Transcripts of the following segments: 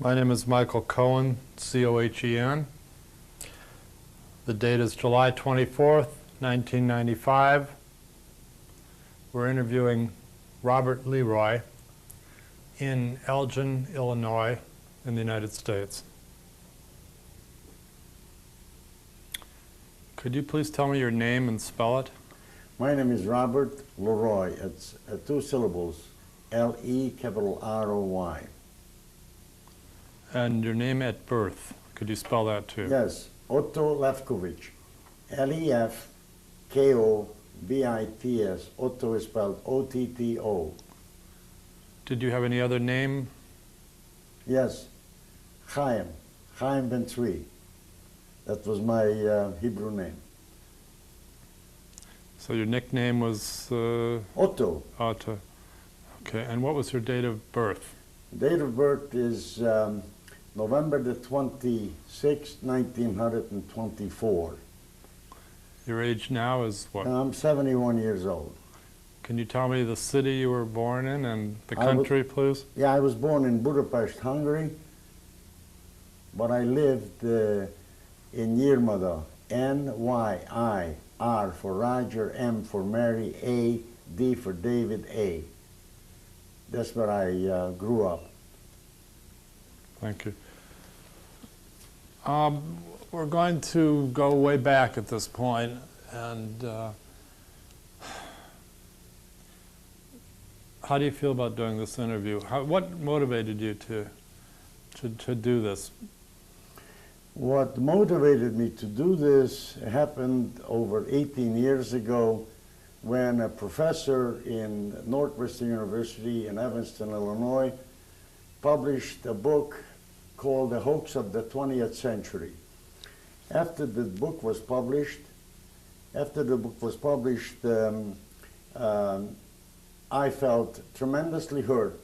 My name is Michael Cohen, C-O-H-E-N. The date is July 24th, 1995. We're interviewing Robert Leroy in Elgin, Illinois, in the United States. Could you please tell me your name and spell it? My name is Robert Leroy. It's two syllables, L-E-R-O-Y. And your name at birth. Could you spell that too? Yes, Otto Lefkovich. L-E-F-K-O-V-I-T-S. Otto is spelled O-T-T-O. Did you have any other name? Yes, Chaim Ben Tzvi. That was my Hebrew name. So your nickname was? Otto. Otto. Okay, and what was your date of birth? Date of birth is November the 26th, 1924. Your age now is what? I'm 71 years old. Can you tell me the city you were born in and the country, please? Yeah, I was born in Budapest, Hungary, but I lived in Nyírmada, N-Y-I-R for Roger, M for Mary, A, D for David, A. That's where I grew up. Thank you. We're going to go way back at this point, and how do you feel about doing this interview? What motivated you to do this? What motivated me to do this happened over 18 years ago when a professor in Northwestern University in Evanston, Illinois, published a book called The Hoax of the 20th Century. After the book was published, I felt tremendously hurt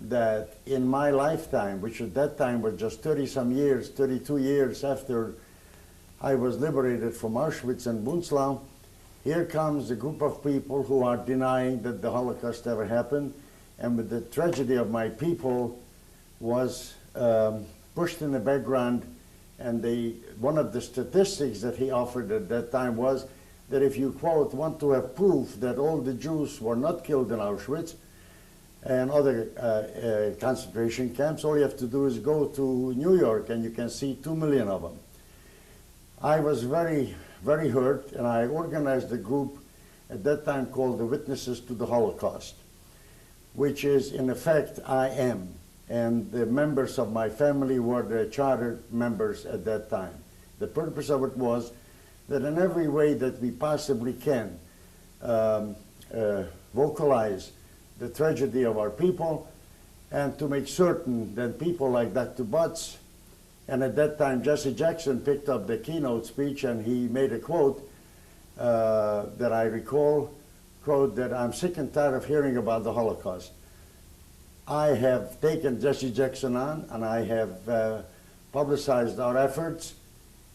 that in my lifetime, which at that time was just 30-some years, 32 years after I was liberated from Auschwitz and Bunzlau, here comes a group of people who are denying that the Holocaust ever happened, and with the tragedy of my people was pushed in the background. And one of the statistics that he offered at that time was that if you, quote, want to have proof that all the Jews were not killed in Auschwitz and other concentration camps, all you have to do is go to New York and you can see 2 million of them. I was very, very hurt, and I organized a group at that time called the Witnesses to the Holocaust, which is, in effect, I am. And the members of my family were the charter members at that time. The purpose of it was that in every way that we possibly can vocalize the tragedy of our people, and to make certain that people like Dr. Butts, and at that time Jesse Jackson picked up the keynote speech, and he made a quote that I recall, quote, that I'm sick and tired of hearing about the Holocaust. I have taken Jesse Jackson on, and I have publicized our efforts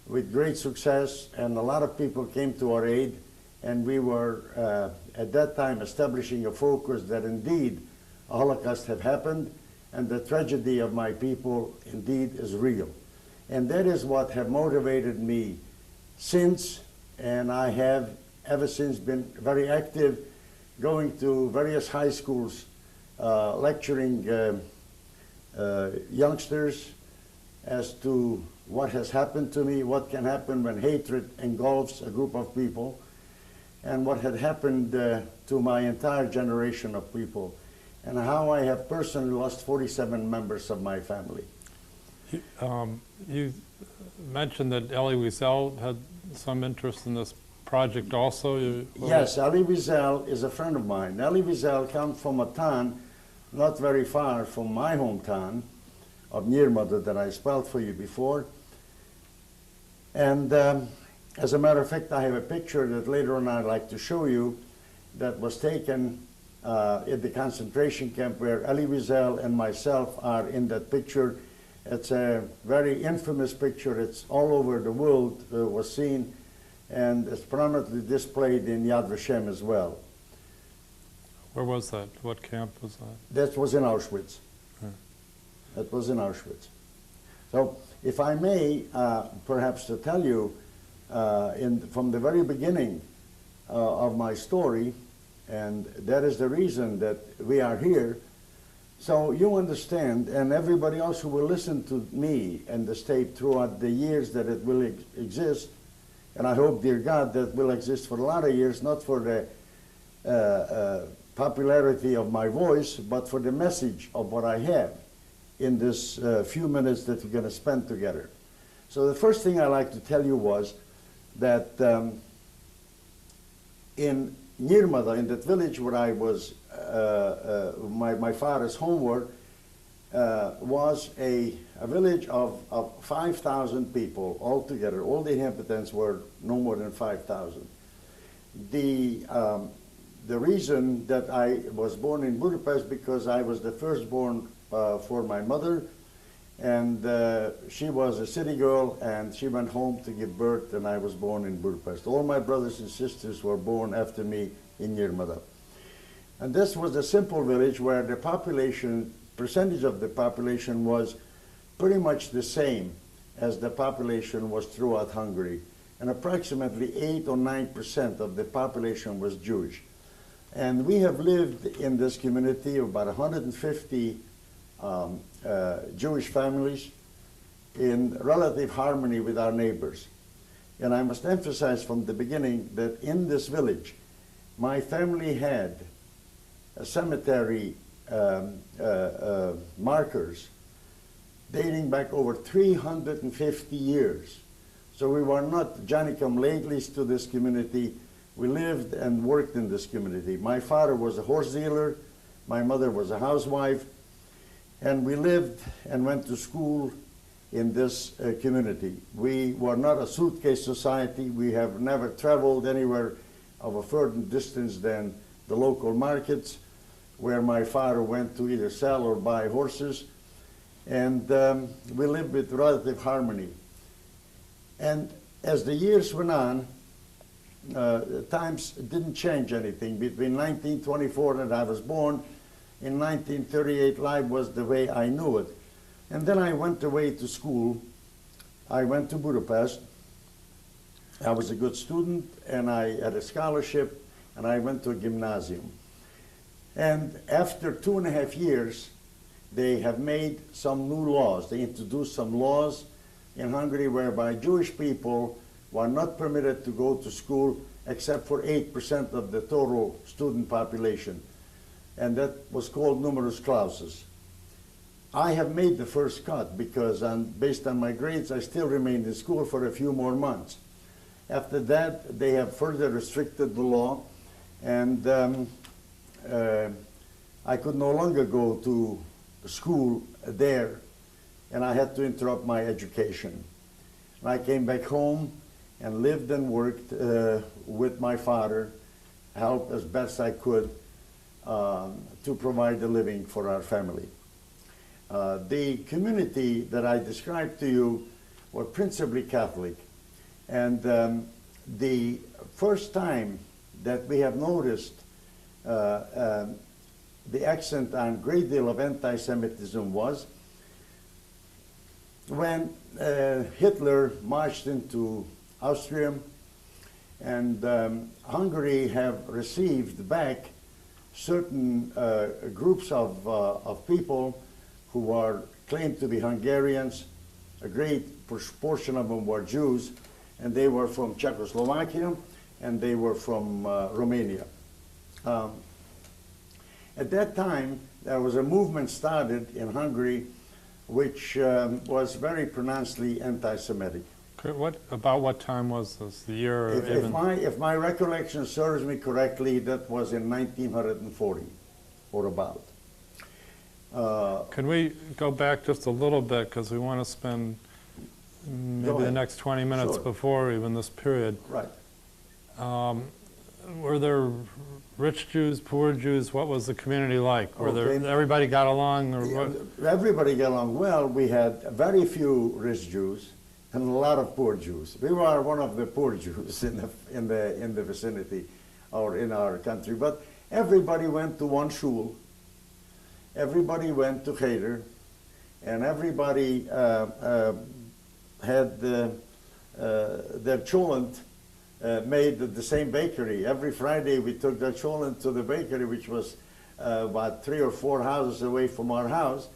with great success, and a lot of people came to our aid, and we were at that time establishing a focus that indeed a Holocaust had happened, and the tragedy of my people indeed is real. And that is what have motivated me since, and I have ever since been very active, going to various high schools, lecturing youngsters as to what has happened to me, what can happen when hatred engulfs a group of people, and what had happened to my entire generation of people, and how I have personally lost 47 members of my family. You mentioned that Elie Wiesel had some interest in this project also. Yes, Elie Wiesel is a friend of mine. Elie Wiesel comes from a town not very far from my hometown of Nyírmada that I spelled for you before. And as a matter of fact, I have a picture that later on I'd like to show you that was taken at the concentration camp where Elie Wiesel and myself are in that picture. It's a very infamous picture. It's all over the world, was seen, and it's prominently displayed in Yad Vashem as well. Where was that? What camp was that? That was in Auschwitz. That was in Auschwitz. So if I may, perhaps to tell you, from the very beginning of my story, and that is the reason that we are here, so you understand, and everybody else who will listen to me and this tape throughout the years that it will exist, and I hope, dear God, that will exist for a lot of years, not for the popularity of my voice, but for the message of what I have in this few minutes that we're going to spend together. So the first thing I like to tell you was that in Nirmada, in that village where I was, my father's homework, was a village of 5,000 people altogether. All the inhabitants were no more than 5,000. The reason that I was born in Budapest because I was the firstborn for my mother, and she was a city girl, and she went home to give birth, and I was born in Budapest. All my brothers and sisters were born after me in Nirmada. And this was a simple village where the population, percentage of the population was pretty much the same as the population was throughout Hungary. And approximately 8 or 9% of the population was Jewish. And we have lived in this community of about 150 Jewish families in relative harmony with our neighbors. And I must emphasize from the beginning that in this village, my family had a cemetery markers dating back over 350 years. So we were not Johnny-come-latelys to this community. We lived and worked in this community. My father was a horse dealer. My mother was a housewife. And we lived and went to school in this community. We were not a suitcase society. We have never traveled anywhere of a further distance than the local markets, where my father went to either sell or buy horses. And we lived with relative harmony. And as the years went on, times didn't change anything. Between 1924 and I was born, in 1938, life was the way I knew it. And then I went away to school. I went to Budapest. I was a good student, and I had a scholarship, and I went to a gymnasium. And after 2.5 years, they have made some new laws. They introduced some laws in Hungary whereby Jewish people were not permitted to go to school except for 8% of the total student population. And that was called numerus clausus. I have made the first cut because based on my grades, I still remained in school for a few more months. After that, they have further restricted the law, and I could no longer go to school there, and I had to interrupt my education. And I came back home and lived and worked with my father, helped as best I could to provide a living for our family. The community that I described to you were principally Catholic. And the first time that we have noticed the accent on a great deal of anti-Semitism was when Hitler marched into Austria, and Hungary have received back certain groups of people who are claimed to be Hungarians. A great portion of them were Jews, and they were from Czechoslovakia, and they were from Romania. At that time, there was a movement started in Hungary which was very pronouncedly anti-Semitic. About what time was this? The year? If my recollection serves me correctly, that was in 1940 or about. Can we go back just a little bit, because we want to spend maybe the next 20 minutes before even this period. Right. Were there rich Jews, poor Jews? What was the community like? Were there, everybody got along? Or what? Everybody got along well. We had very few rich Jews and a lot of poor Jews. We were one of the poor Jews in the vicinity or in our country. But everybody went to one shul. Everybody went to cheder. and everybody had their cholent made at the same bakery. Every Friday we took the cholent to the bakery, which was about 3 or 4 houses away from our house.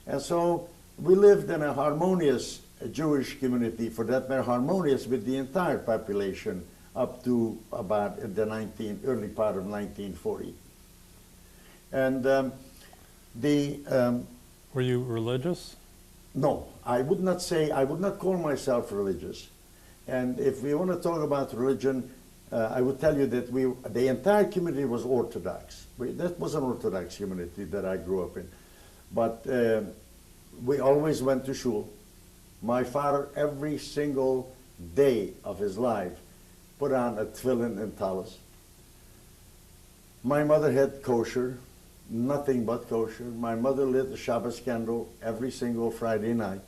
And so we lived in a harmonious Jewish community, for that matter, harmonious with the entire population up to about the early part of 1940. And were you religious? No, I would not call myself religious. And if we want to talk about religion, I would tell you that the entire community was Orthodox. That was an Orthodox community that I grew up in. But we always went to shul. My father, every single day of his life, put on a tefillin and talis. My mother had kosher, nothing but kosher. My mother lit a Shabbos candle every single Friday night.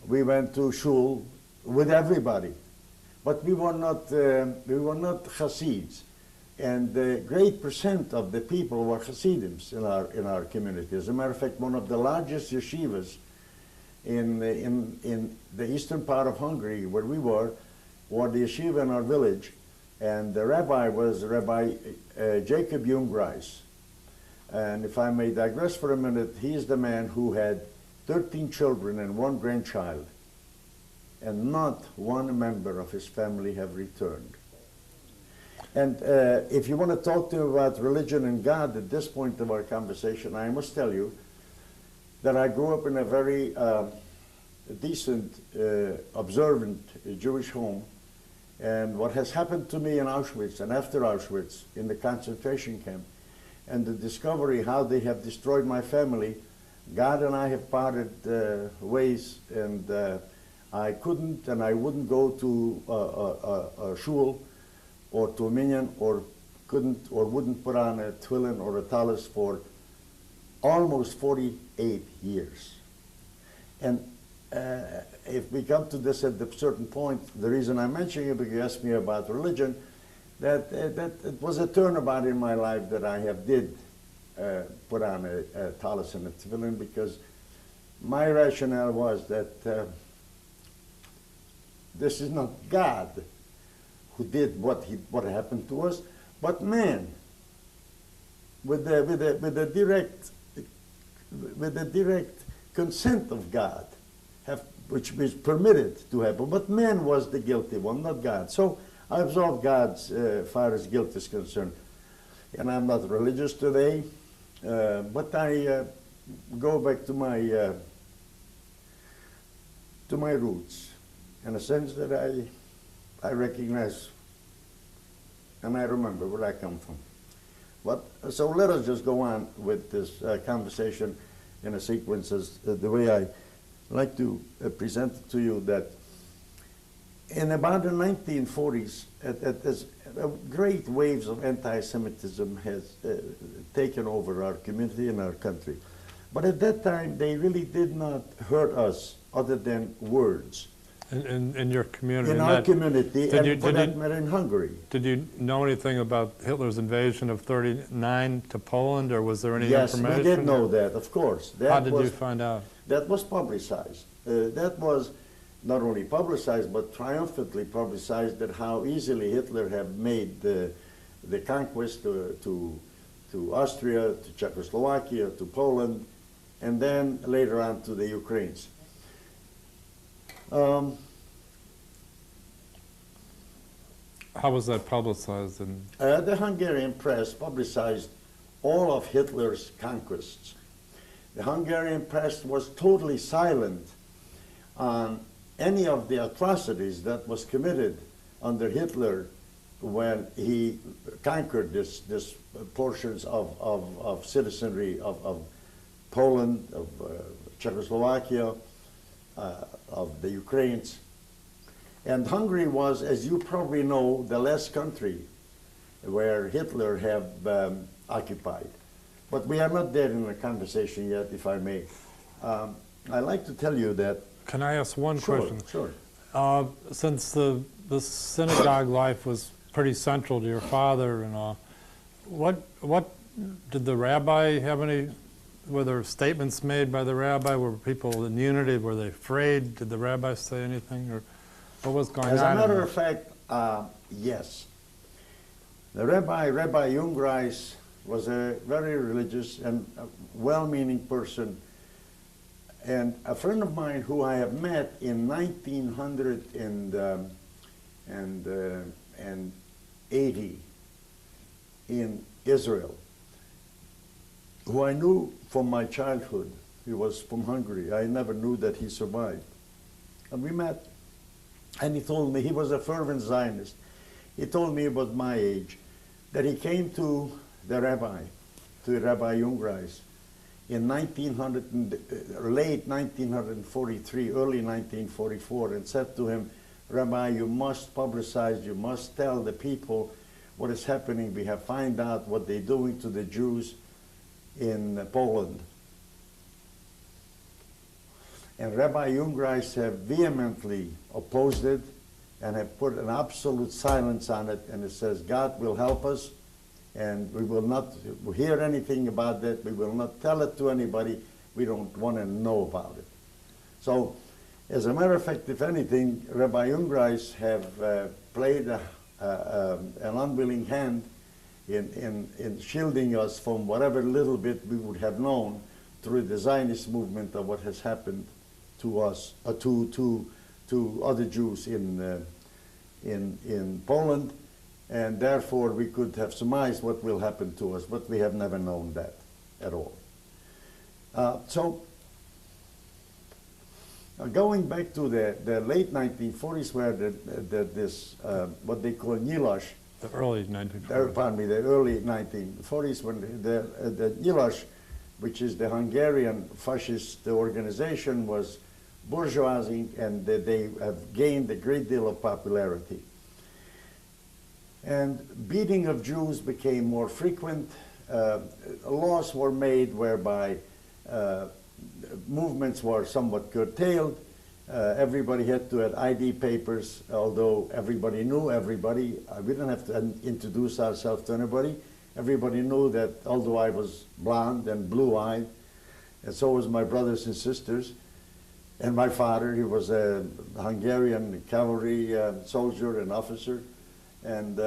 We went to shul with everybody, but we were not Hasids, and the great percent of the people were Hasidims in our community. As a matter of fact, one of the largest yeshivas in the eastern part of Hungary, where we were the yeshiva in our village, and the rabbi was Rabbi Jacob Jungreis. And if I may digress for a minute, he is the man who had 13 children and 1 grandchild, and not one member of his family have returned. And if you want to talk to me about religion and God at this point of our conversation, I must tell you that I grew up in a very decent, observant Jewish home. And what has happened to me in Auschwitz and after Auschwitz in the concentration camp, and the discovery how they have destroyed my family, God and I have parted ways, and I couldn't and I wouldn't go to a shul or to a minyan, or couldn't or wouldn't put on a tefillin or a talis for almost 48 years. And if we come to this at a certain point, the reason I'm mentioning it, because you asked me about religion, that it was a turnabout in my life that I did put on a talis and a tefillin, because my rationale was that this is not God who did what happened to us, but man, with the direct consent of God, which was permitted to happen. But man was the guilty one, not God. So I absolve God as far as guilt is concerned. And I'm not religious today, but I go back to my roots, in a sense that I recognize and I remember where I come from. But so let us just go on with this conversation in a sequence as the way I like to present it to you, that in about the 1940s, great waves of anti-Semitism has taken over our community and our country. But at that time, they really did not hurt us other than words. In your community? In our community, and for that matter in Hungary. Did you know anything about Hitler's invasion of '39 to Poland, or was there any information? Yes, we did know that, of course. How did you find out? That was publicized. That was not only publicized, but triumphantly publicized, that how easily Hitler had made the conquest to Austria, to Czechoslovakia, to Poland, and then later on to the Ukrainians. How was that publicized? The Hungarian press publicized all of Hitler's conquests. The Hungarian press was totally silent on any of the atrocities that was committed under Hitler when he conquered this portions of citizenry of Poland, of Czechoslovakia, of the Ukrainians. And Hungary was, as you probably know, the last country where Hitler had occupied. But we are not there in the conversation yet, if I may. I'd like to tell you that... Can I ask one question? Sure. Since the synagogue life was pretty central to your father and all, what did the rabbi have any were there statements made by the rabbi? Were people in unity? Were they afraid? Did the rabbi say anything? Or what was going on? As a matter of fact, yes. The Rabbi Jungreis, was a very religious and well-meaning person, and a friend of mine who I have met in 1980 in Israel, who I knew from my childhood. He was from Hungary. I never knew that he survived. And we met, and he told me, he was a fervent Zionist. He told me about my age, that he came to the rabbi, to Rabbi Jungreis, in late 1943, early 1944, and said to him, Rabbi, you must publicize, you must tell the people what is happening. We have found out what they're doing to the Jews in Poland. And Rabbi Jungreis have vehemently opposed it and have put an absolute silence on it, and it says, God will help us, and we will not hear anything about that. We will not tell it to anybody. We don't want to know about it. So, as a matter of fact, if anything, Rabbi Jungreis have played an unwilling hand in shielding us from whatever little bit we would have known through the Zionist movement of what has happened to us, to other Jews in Poland, and therefore we could have surmised what will happen to us, but we have never known that at all. So, going back to the late 1940s, where this what they call Nyilas, the early 1940s. Pardon me, the early 1940s, when the Nyilas, which is the Hungarian fascist organization, was bourgeoising, and they have gained a great deal of popularity. And beating of Jews became more frequent. Laws were made whereby movements were somewhat curtailed. Everybody had to have ID papers, although everybody knew everybody. We didn't have to introduce ourselves to anybody. Everybody knew that although I was blonde and blue-eyed, and so was my brothers and sisters, and my father, he was a Hungarian cavalry soldier and officer, and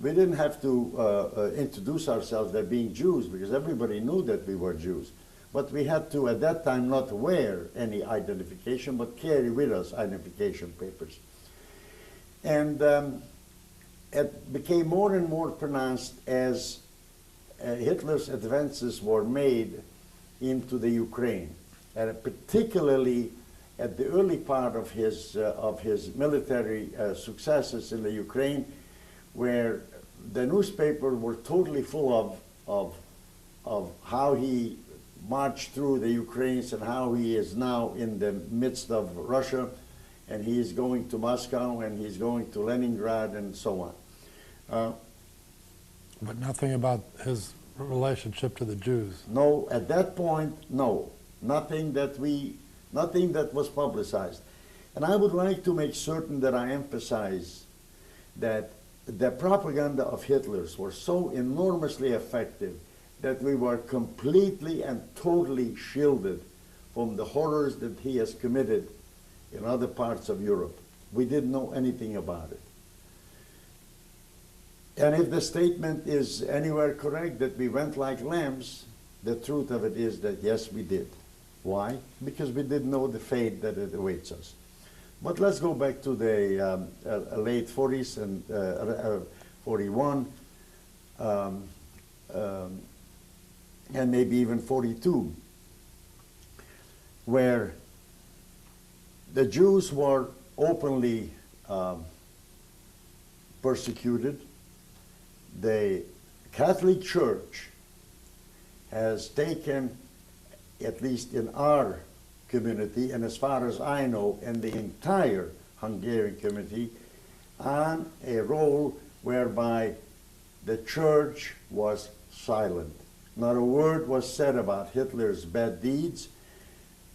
we didn't have to introduce ourselves as being Jews, because everybody knew that we were Jews. But we had to, at that time, not wear any identification, but carry with us identification papers. And it became more and more pronounced as Hitler's advances were made into the Ukraine, and particularly at the early part of his military successes in the Ukraine, where the newspapers were totally full of how he marched through the Ukraine and how he is now in the midst of Russia, and he is going to Moscow, and he's going to Leningrad, and so on. But nothing about his relationship to the Jews. No, at that point, no. Nothing that was publicized. And I would like to make certain that I emphasize that the propaganda of Hitler's were so enormously effective that we were completely and totally shielded from the horrors that he has committed in other parts of Europe. We didn't know anything about it. And if the statement is anywhere correct that we went like lambs, the truth of it is that yes, we did. Why? Because we didn't know the fate that it awaits us. But let's go back to the late 40s and 41, and maybe even 42, where the Jews were openly persecuted. The Catholic Church has taken, at least in our community, and as far as I know, in the entire Hungarian community, on a role whereby the church was silent. Not a word was said about Hitler's bad deeds.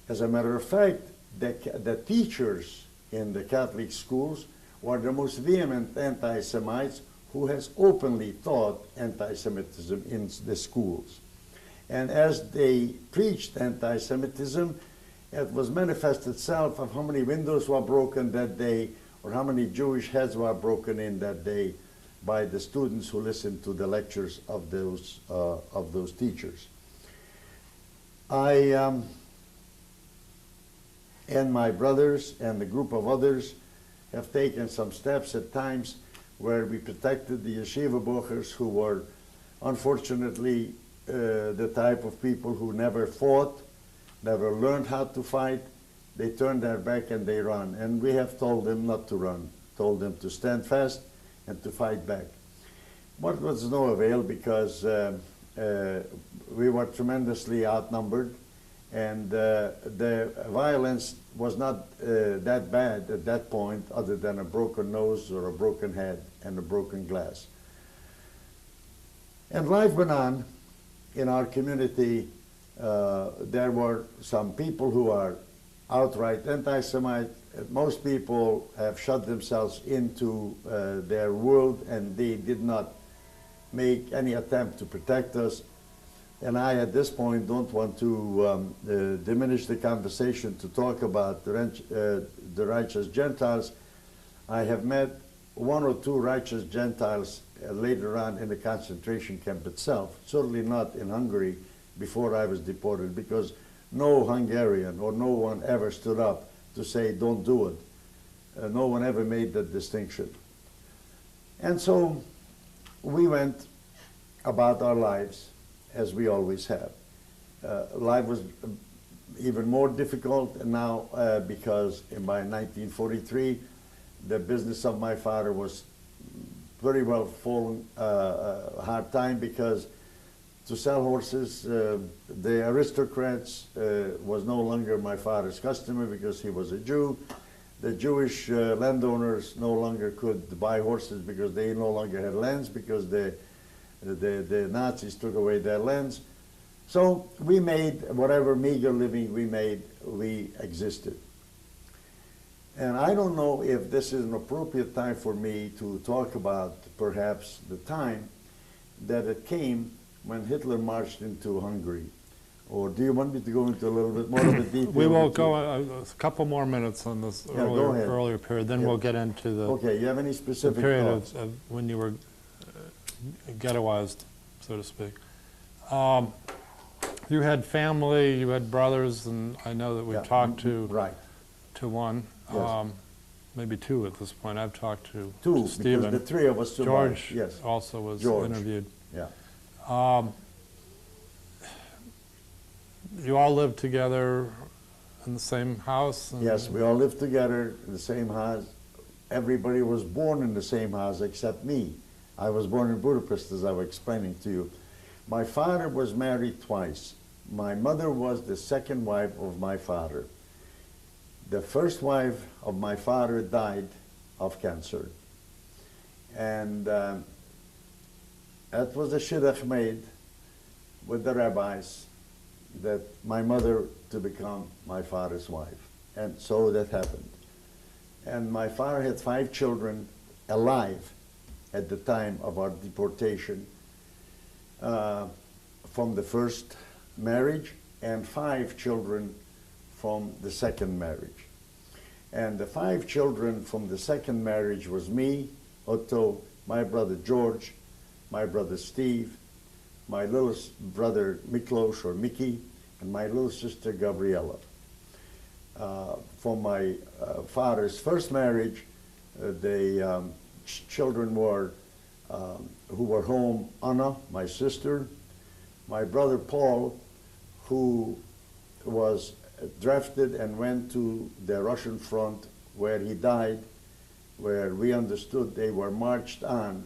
As a matter of fact, the teachers in the Catholic schools were the most vehement anti-Semites who has openly taught anti-Semitism in the schools. And as they preached anti-Semitism, it was manifest itself of how many windows were broken that day, or how many Jewish heads were broken in that day by the students who listened to the lectures of those teachers. I and my brothers and a group of others have taken some steps at times where we protected the yeshiva bochers who were unfortunately the type of people who never fought, never learned how to fight. They turn their back and they run. And we have told them not to run, told them to stand fast and to fight back. But was no avail because we were tremendously outnumbered, and the violence was not that bad at that point, other than a broken nose or a broken head and a broken glass. And life went on. In our community, there were some people who are outright anti-Semite. Most people have shut themselves into their world, and they did not make any attempt to protect us. And I, at this point, don't want to diminish the conversation to talk about the righteous Gentiles. I have met one or two righteous Gentiles later on in the concentration camp itself, certainly not in Hungary before I was deported, because no Hungarian or no one ever stood up to say, don't do it. No one ever made that distinction. And so we went about our lives as we always have. Life was even more difficult now because by 1943, the business of my father was very well fallen a hard time, because to sell horses, the aristocrats was no longer my father's customer because he was a Jew. The Jewish landowners no longer could buy horses because they no longer had lands, because the Nazis took away their lands. So we made whatever meager living we made, we existed. And I don't know if this is an appropriate time for me to talk about perhaps the time that it came when Hitler marched into Hungary. Or do you want me to go into a little bit more of the detail? We will go a couple more minutes on this earlier period, then we'll get into the, okay, you have any specific period thoughts? of when you were ghettoized, so to speak. You had family, you had brothers, and I know that we've talked to one, Yes. maybe two at this point. I've talked to Two, Stephen. because the three of us survived. George Yes. also was George. interviewed. Yeah. You all lived together in the same house? Yes, we all lived together in the same house. Everybody was born in the same house except me. I was born in Budapest, as I was explaining to you. My father was married twice. My mother was the second wife of my father. The first wife of my father died of cancer. And that was a shidduch made with the rabbis, that my mother to become my father's wife. And so that happened. And my father had 5 children alive at the time of our deportation from the first marriage, and 5 children from the second marriage. And the 5 children from the second marriage was me, Otto, my brother George, my brother Steve, my little brother Miklos or Mickey, and my little sister Gabriella. From my father's first marriage, the children were, who were home, Anna, my sister, my brother Paul, who was drafted and went to the Russian front, where he died, where we understood they were marched on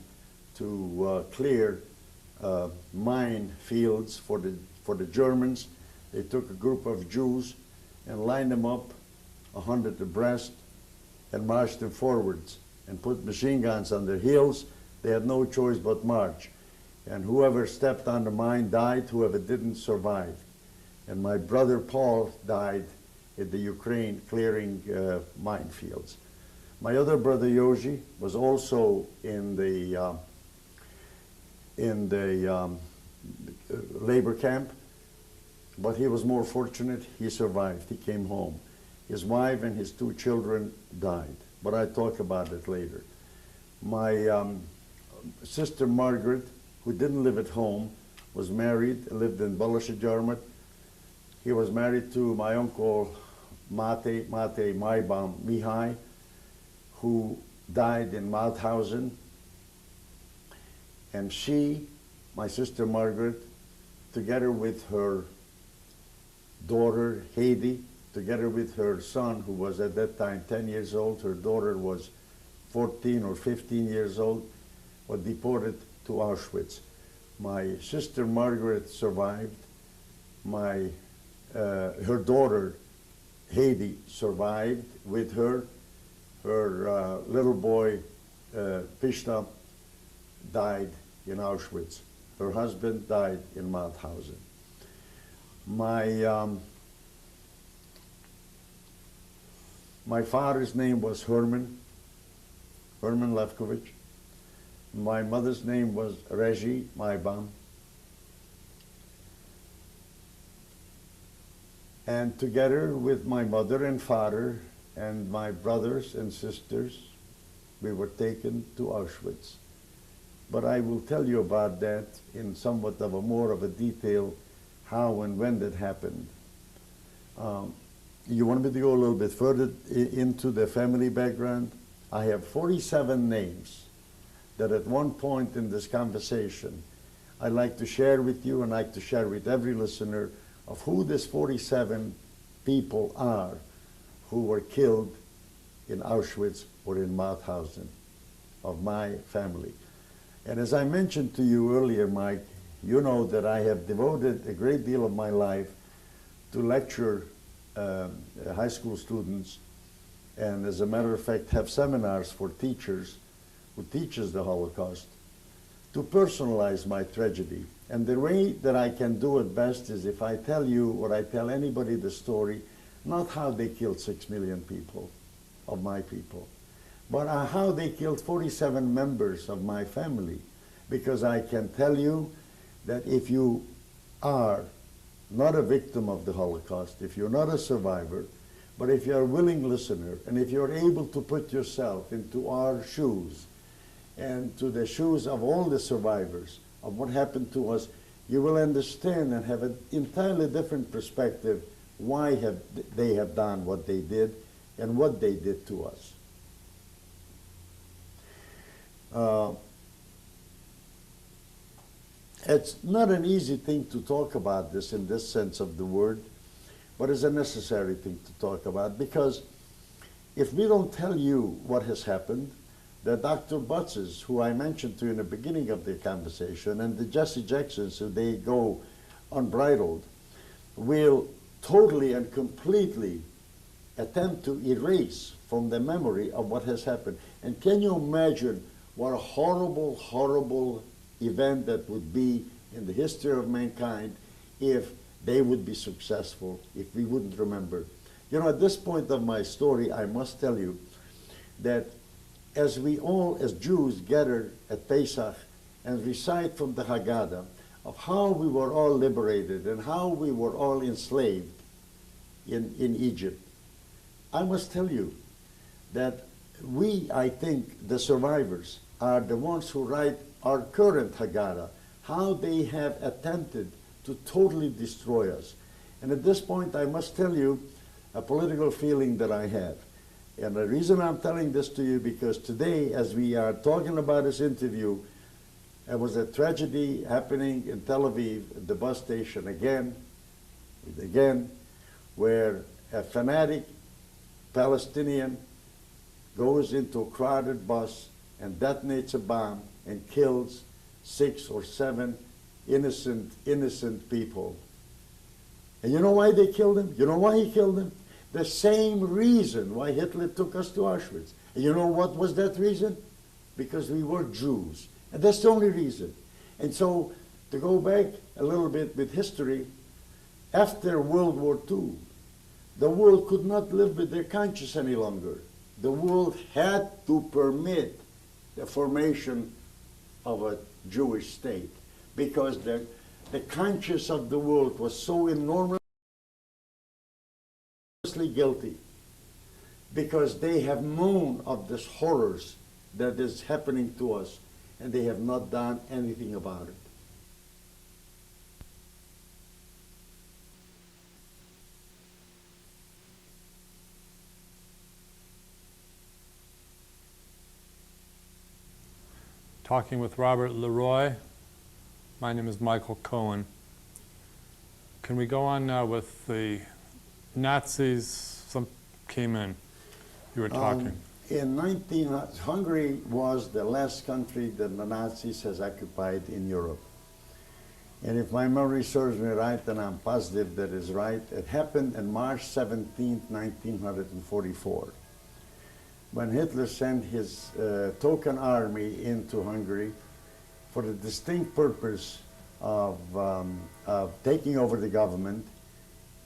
to clear mine fields for the Germans. They took a group of Jews and lined them up 100 abreast and marched them forwards and put machine guns on their heels. They had no choice but march. And whoever stepped on the mine died, whoever didn't survived. And my brother Paul died in the Ukraine clearing minefields. My other brother Yoshi was also in the labor camp, but he was more fortunate. He survived. He came home. His wife and his 2 children died, but I talk about it later. My sister Margaret, who didn't live at home, was married, lived in Boloshajarmat. He was married to my uncle Mate Maibam Mihai, who died in Mauthausen. And she, my sister Margaret, together with her daughter Heidi, together with her son, who was at that time 10 years old, her daughter was 14 or 15 years old, were deported to Auschwitz. My sister Margaret survived. Her daughter Heidi survived with her. Her little boy Pishta died in Auschwitz. Her husband died in Mauthausen. My father's name was Herman Lefkovich. My mother's name was Regi Maibam. And together with my mother and father and my brothers and sisters, we were taken to Auschwitz. But I will tell you about that in somewhat of a more of a detail, how and when that happened. You want me to go a little bit further into the family background? I have 47 names that at one point in this conversation I'd like to share with you and like to share with every listener of who these 47 people are who were killed in Auschwitz or in Mauthausen of my family. And as I mentioned to you earlier, Mike, you know that I have devoted a great deal of my life to lecture high school students, and as a matter of fact have seminars for teachers who teaches the Holocaust, to personalize my tragedy. And the way that I can do it best is if I tell you or I tell anybody the story, not how they killed 6 million people, of my people, but how they killed 47 members of my family. Because I can tell you that if you are not a victim of the Holocaust, if you're not a survivor, but if you're a willing listener, and if you're able to put yourself into our shoes and to the shoes of all the survivors of what happened to us, you will understand and have an entirely different perspective why they have done what they did and what they did to us. It's not an easy thing to talk about this in this sense of the word, but it's a necessary thing to talk about, because if we don't tell you what has happened, the Dr. Butzes, who I mentioned to you in the beginning of the conversation, and the Jesse Jacksons, who they go unbridled, will totally and completely attempt to erase from the memory of what has happened. And can you imagine what a horrible, horrible event that would be in the history of mankind if they would be successful, if we wouldn't remember. You know, at this point of my story, I must tell you that as we all, as Jews, gather at Pesach and recite from the Haggadah of how we were all liberated and how we were all enslaved in Egypt, I must tell you that we, I think, the survivors, are the ones who write our current Haggadah, how they have attempted to totally destroy us. And at this point, I must tell you a political feeling that I have. And the reason I'm telling this to you, because today, as we are talking about this interview, there was a tragedy happening in Tel Aviv, at the bus station again, where a fanatic Palestinian goes into a crowded bus and detonates a bomb and kills 6 or 7 innocent people. And you know why they killed him? You know why he killed them? The same reason why Hitler took us to Auschwitz. And you know what was that reason? Because we were Jews. And that's the only reason. And so, to go back a little bit with history, after World War II, the world could not live with their conscience any longer. The world had to permit the formation of a Jewish state, because the conscience of the world was so enormously guilty because they have known of these horrors that is happening to us, and they have not done anything about it. Talking with Robert Leroy. My name is Michael Cohen. Can we go on now with the Nazis? Some came in. You were talking. Hungary was the last country that the Nazis has occupied in Europe. And if my memory serves me right, and I'm positive that is right, it happened on March 17, 1944. When Hitler sent his token army into Hungary for the distinct purpose of taking over the government,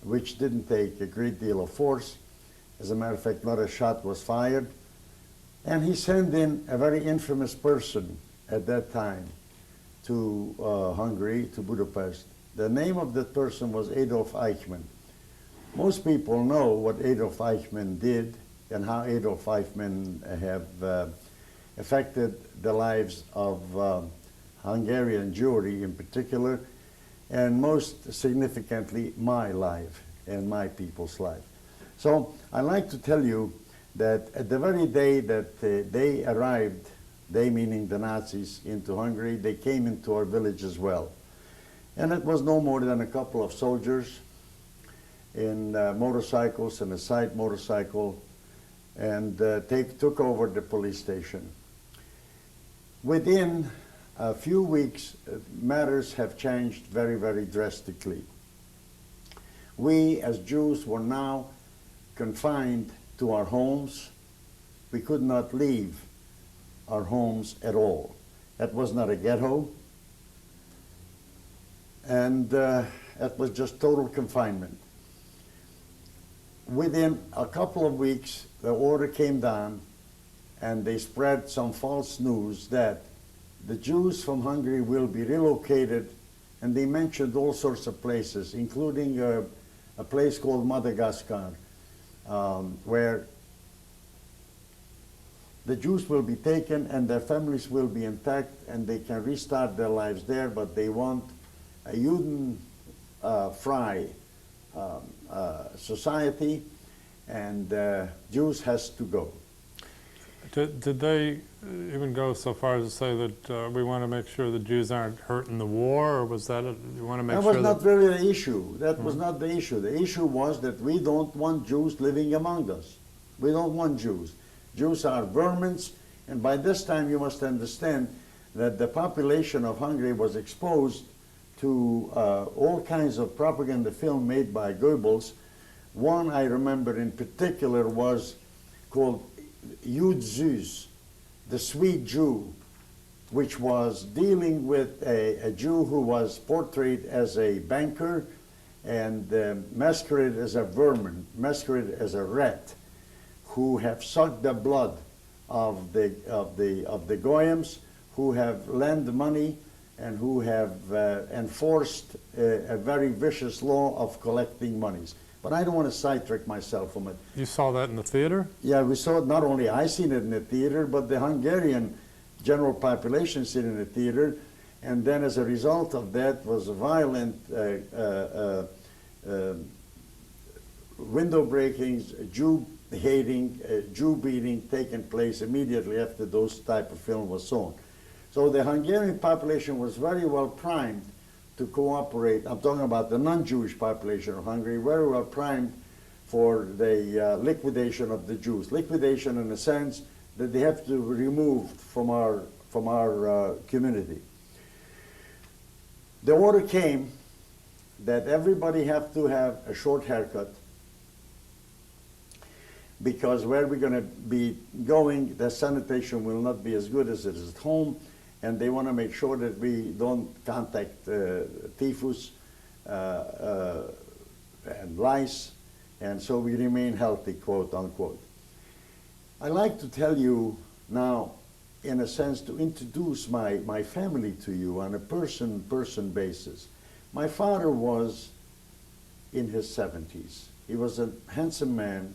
which didn't take a great deal of force. As a matter of fact, not a shot was fired. And he sent in a very infamous person at that time to Hungary, to Budapest. The name of that person was Adolf Eichmann. Most people know what Adolf Eichmann did and how Adolf Eichmann have affected the lives of Hungarian Jewry in particular, and most significantly my life and my people's life. So I'd like to tell you that at the very day that they arrived, they meaning the Nazis, into Hungary, they came into our village as well. And it was no more than a couple of soldiers in motorcycles and a side motorcycle, and took over the police station. Within a few weeks, matters have changed very, very drastically. We as Jews were now confined to our homes. We could not leave our homes at all. That was not a ghetto, and that was just total confinement. Within a couple of weeks, the order came down, and they spread some false news that the Jews from Hungary will be relocated, and they mentioned all sorts of places, including a place called Madagascar, where the Jews will be taken and their families will be intact and they can restart their lives there, but they want a Judenfrei society, and Jews has to go. Did they even go so far as to say that we want to make sure the Jews aren't hurt in the war, or was that you want to make sure that was not really the issue. That was not the issue. The issue was that we don't want Jews living among us. We don't want Jews. Jews are vermin, and by this time you must understand that the population of Hungary was exposed to all kinds of propaganda film made by Goebbels. One I remember in particular was called Jud Süß, the sweet Jew, which was dealing with a Jew who was portrayed as a banker and masqueraded as a vermin, masqueraded as a rat, who have sucked the blood of the Goyams, who have lent money and who have enforced a very vicious law of collecting monies. But I don't want to sidetrack myself from it. You saw that in the theater? Yeah, we saw it. Not only I seen it in the theater, but the Hungarian general population seen it in the theater. And then as a result of that was a violent window breakings, Jew hating, Jew beating taking place immediately after those type of film was shown. So the Hungarian population was very well primed to cooperate. I'm talking about the non-Jewish population of Hungary, very well primed for the liquidation of the Jews. Liquidation in the sense that they have to be removed from our community. The order came that everybody have to have a short haircut, because where we're going to be going, the sanitation will not be as good as it is at home, and they want to make sure that we don't contact typhus and lice, and so we remain healthy, quote unquote. I like to tell you now, in a sense, to introduce my family to you on a person-person basis. My father was in his 70s. He was a handsome man,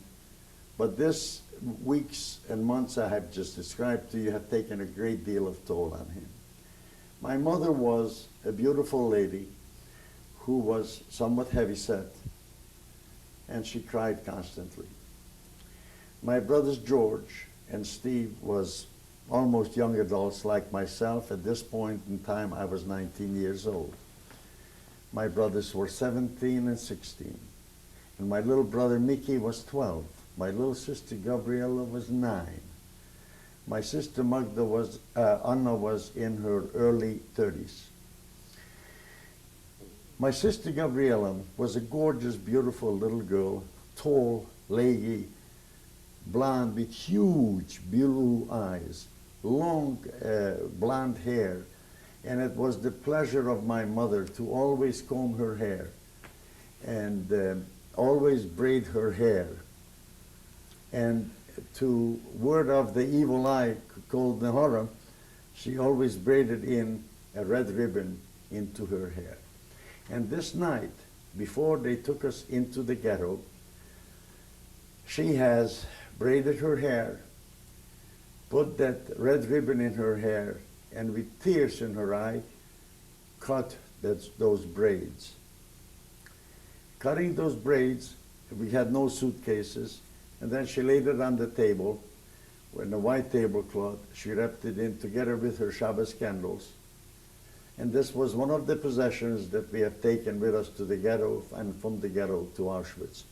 but this weeks and months I have just described to you have taken a great deal of toll on him. My mother was a beautiful lady who was somewhat heavyset, and she cried constantly. My brothers George and Steve was almost young adults like myself. At this point in time, I was 19 years old. My brothers were 17 and 16. And my little brother Mickey was 12. My little sister Gabriela was 9. My sister Magda was, Anna was in her early 30s. My sister Gabriela was a gorgeous, beautiful little girl, tall, leggy, blonde with huge blue eyes, long blonde hair, and it was the pleasure of my mother to always comb her hair and always braid her hair. And to ward off the evil eye called Nahara, she always braided in a red ribbon into her hair. And this night, before they took us into the ghetto, she has braided her hair, put that red ribbon in her hair, and with tears in her eye, cut those braids. Cutting those braids, we had no suitcases, and then she laid it on the table, in a white tablecloth. She wrapped it in together with her Shabbos candles. And this was one of the possessions that we have taken with us to the ghetto and from the ghetto to Auschwitz.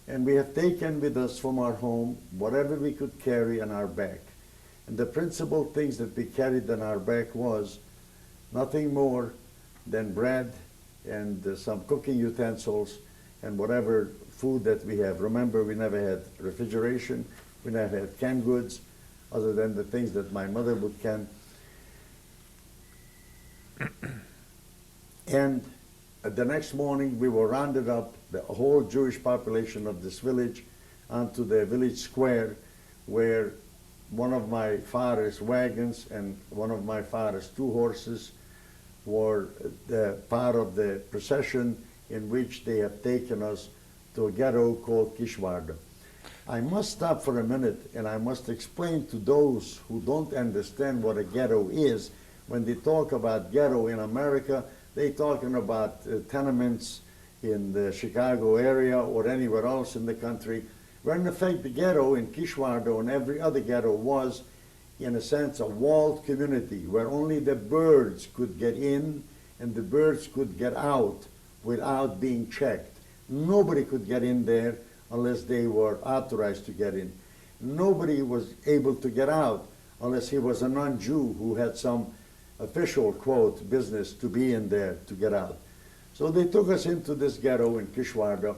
And we have taken with us from our home whatever we could carry on our back. And the principal things that we carried on our back was nothing more than bread and some cooking utensils and whatever food that we have. Remember, we never had refrigeration, we never had canned goods, other than the things that my mother would can. And the next morning we were rounded up, the whole Jewish population of this village, onto the village square, where one of my father's wagons and one of my father's 2 horses were the part of the procession in which they have taken us to a ghetto called Kishwarda. I must stop for a minute and I must explain to those who don't understand what a ghetto is. When they talk about ghetto in America, they're talking about tenements in the Chicago area or anywhere else in the country, where in effect the ghetto in Kishwarda and every other ghetto was, in a sense, a walled community where only the birds could get in and the birds could get out without being checked. Nobody could get in there unless they were authorized to get in. Nobody was able to get out unless he was a non-Jew who had some official, quote, business to be in there to get out. So they took us into this ghetto in Kishwarda,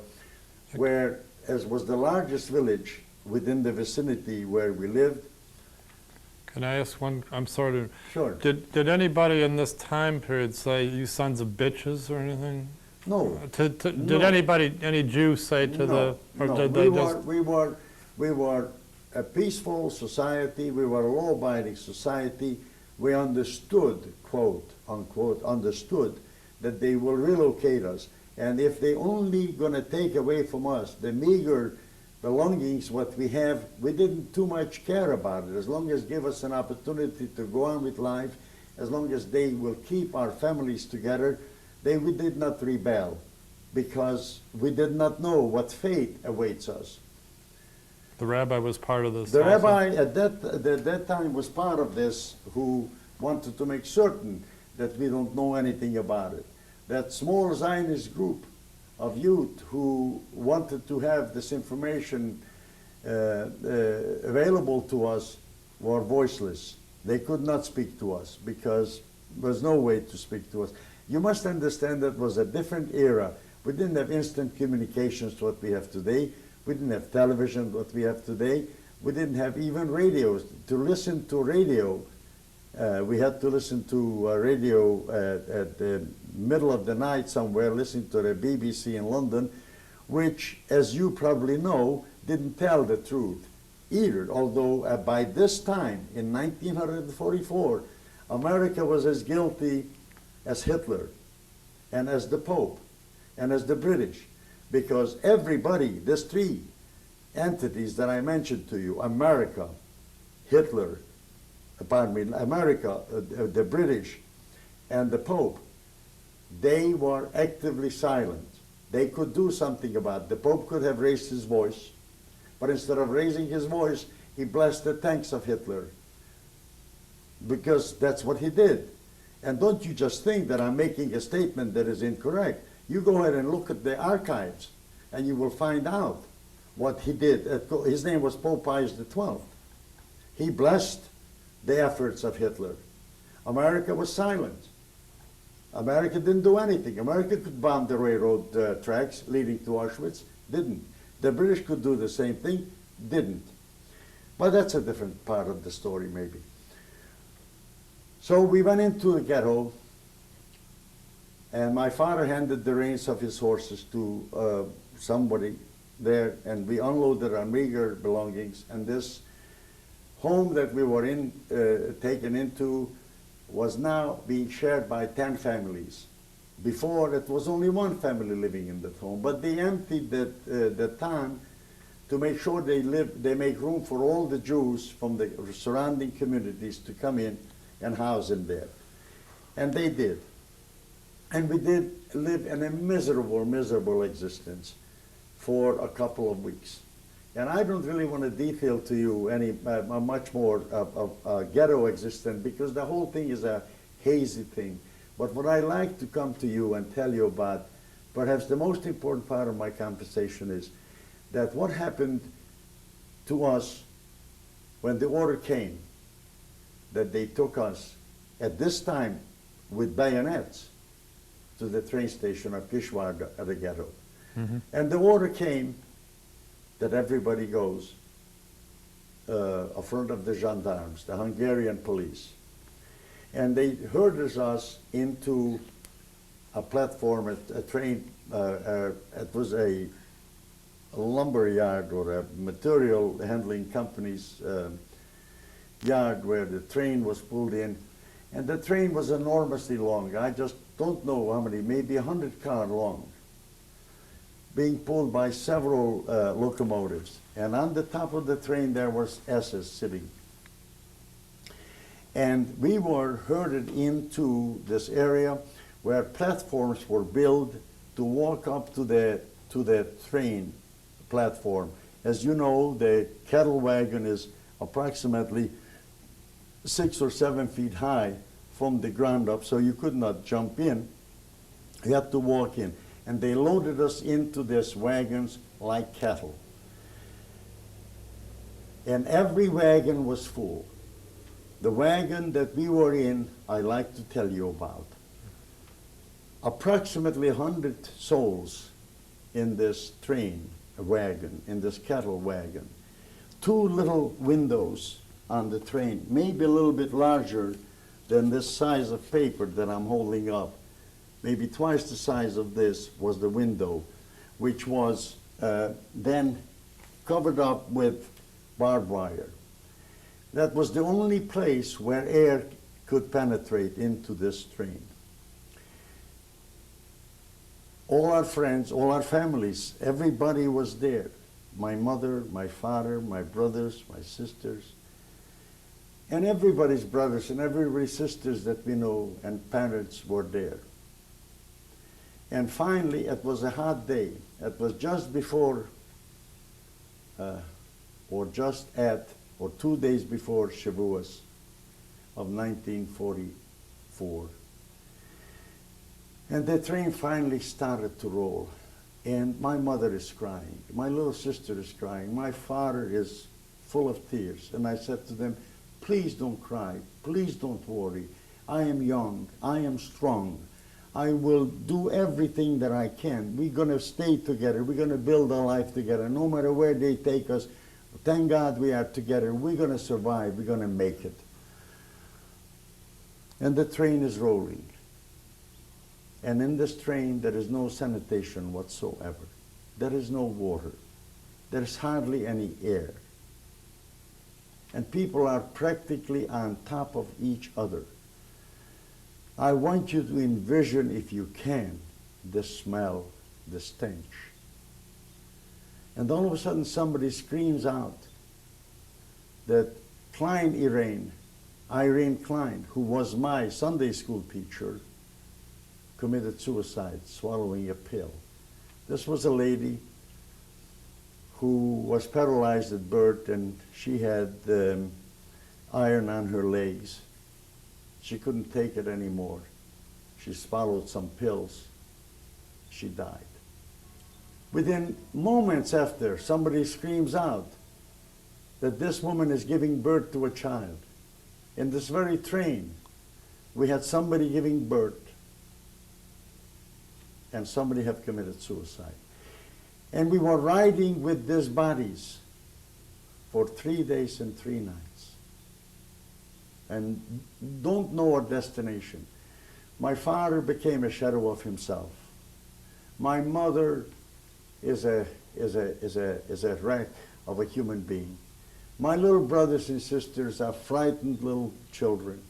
where, as was the largest village within the vicinity where we lived. Can I ask one? I'm sorry to... Sure. Did anybody in this time period say, "You sons of bitches" or anything? No. Did anybody, any Jew say to the... Or No, did they just... we were a peaceful society. We were a law-abiding society. We understood, quote, unquote, understood that they will relocate us. And if they only going to take away from us the meager belongings, what we have, we didn't too much care about it. As long as give us an opportunity to go on with life, as long as they will keep our families together, we did not rebel, because we did not know what fate awaits us. The rabbi was part of this The also? rabbi at that time was part of this, who wanted to make certain that we don't know anything about it. That small Zionist group of youth who wanted to have this information available to us were voiceless. They could not speak to us because there was no way to speak to us. You must understand that was a different era. We didn't have instant communications what we have today. We didn't have television what we have today. We didn't have even radios. To listen to radio, we had to listen to radio at the middle of the night somewhere, listening to the BBC in London, which, as you probably know, didn't tell the truth either. Although by this time, in 1944, America was as guilty as Hitler. and as the Pope and as the British, because everybody, these three entities that I mentioned to you, America, Hitler, America, the British, and the Pope, they were actively silent. They could do something about it. The Pope could have raised his voice, but instead of raising his voice, he blessed the tanks of Hitler, because that's what he did. And don't you just think that I'm making a statement that is incorrect. You go ahead and look at the archives, and you will find out what he did. His name was Pope Pius XII. He blessed the efforts of Hitler. America was silent. America didn't do anything. America could bomb the railroad tracks leading to Auschwitz, didn't. The British could do the same thing, didn't. But that's a different part of the story, maybe. So we went into the ghetto, and my father handed the reins of his horses to somebody there, and we unloaded our meager belongings, and this home that we were in, taken into, was now being shared by 10 families. Before, it was only one family living in that home, but they emptied the town to make sure they make room for all the Jews from the surrounding communities to come in and house them there. And they did. And we did live in a miserable, miserable existence for a couple of weeks. And I don't really want to detail to you any much more of ghetto existence, because the whole thing is a hazy thing. But what I like to come to you and tell you about, perhaps the most important part of my conversation, is that what happened to us when the order came that they took us, at this time, with bayonets to the train station of Kishwar at the ghetto. Mm-hmm. And the order came that everybody goes in front of the gendarmes, the Hungarian police. And they herded us into a platform, a train, it was a lumber yard or a material handling company's yard where the train was pulled in. And the train was enormously long. I just don't know how many, maybe 100 cars long, being pulled by several locomotives. And on the top of the train there was SS sitting. And we were herded into this area where platforms were built to walk up to the train platform. As you know, the cattle wagon is approximately 6 or 7 feet high from the ground up, so you could not jump in. You had to walk in. And they loaded us into these wagons like cattle. And every wagon was full. The wagon that we were in, I like to tell you about. Approximately 100 souls in this train wagon, in this cattle wagon. 2 little windows on the train, maybe a little bit larger than this size of paper that I'm holding up. Maybe twice the size of this was the window, which was then covered up with barbed wire. That was the only place where air could penetrate into this train. All our friends, all our families, everybody was there. My mother, my father, my brothers, my sisters, and everybody's brothers and everybody's sisters that we know and parents were there. And finally, it was a hot day. It was just before, or just at, or 2 days before Shavuos of 1944. And the train finally started to roll. And my mother is crying. My little sister is crying. My father is full of tears. And I said to them, please don't cry. Please don't worry. I am young. I am strong. I will do everything that I can. We're going to stay together. We're going to build our life together. No matter where they take us, thank God we are together. We're going to survive. We're going to make it. And the train is rolling. And in this train, there is no sanitation whatsoever. There is no water. There is hardly any air. And people are practically on top of each other. I want you to envision, if you can, the smell, the stench. And all of a sudden somebody screams out that Irene Klein, who was my Sunday school teacher, committed suicide, swallowing a pill. This was a lady who was paralyzed at birth, and she had iron on her legs. She couldn't take it anymore. She swallowed some pills. She died. Within moments after, somebody screams out that this woman is giving birth to a child. In this very train, we had somebody giving birth, and somebody had committed suicide. And we were riding with these bodies for 3 days and 3 nights, and don't know our destination. My father became a shadow of himself. My mother is a wreck of a human being. My little brothers and sisters are frightened little children.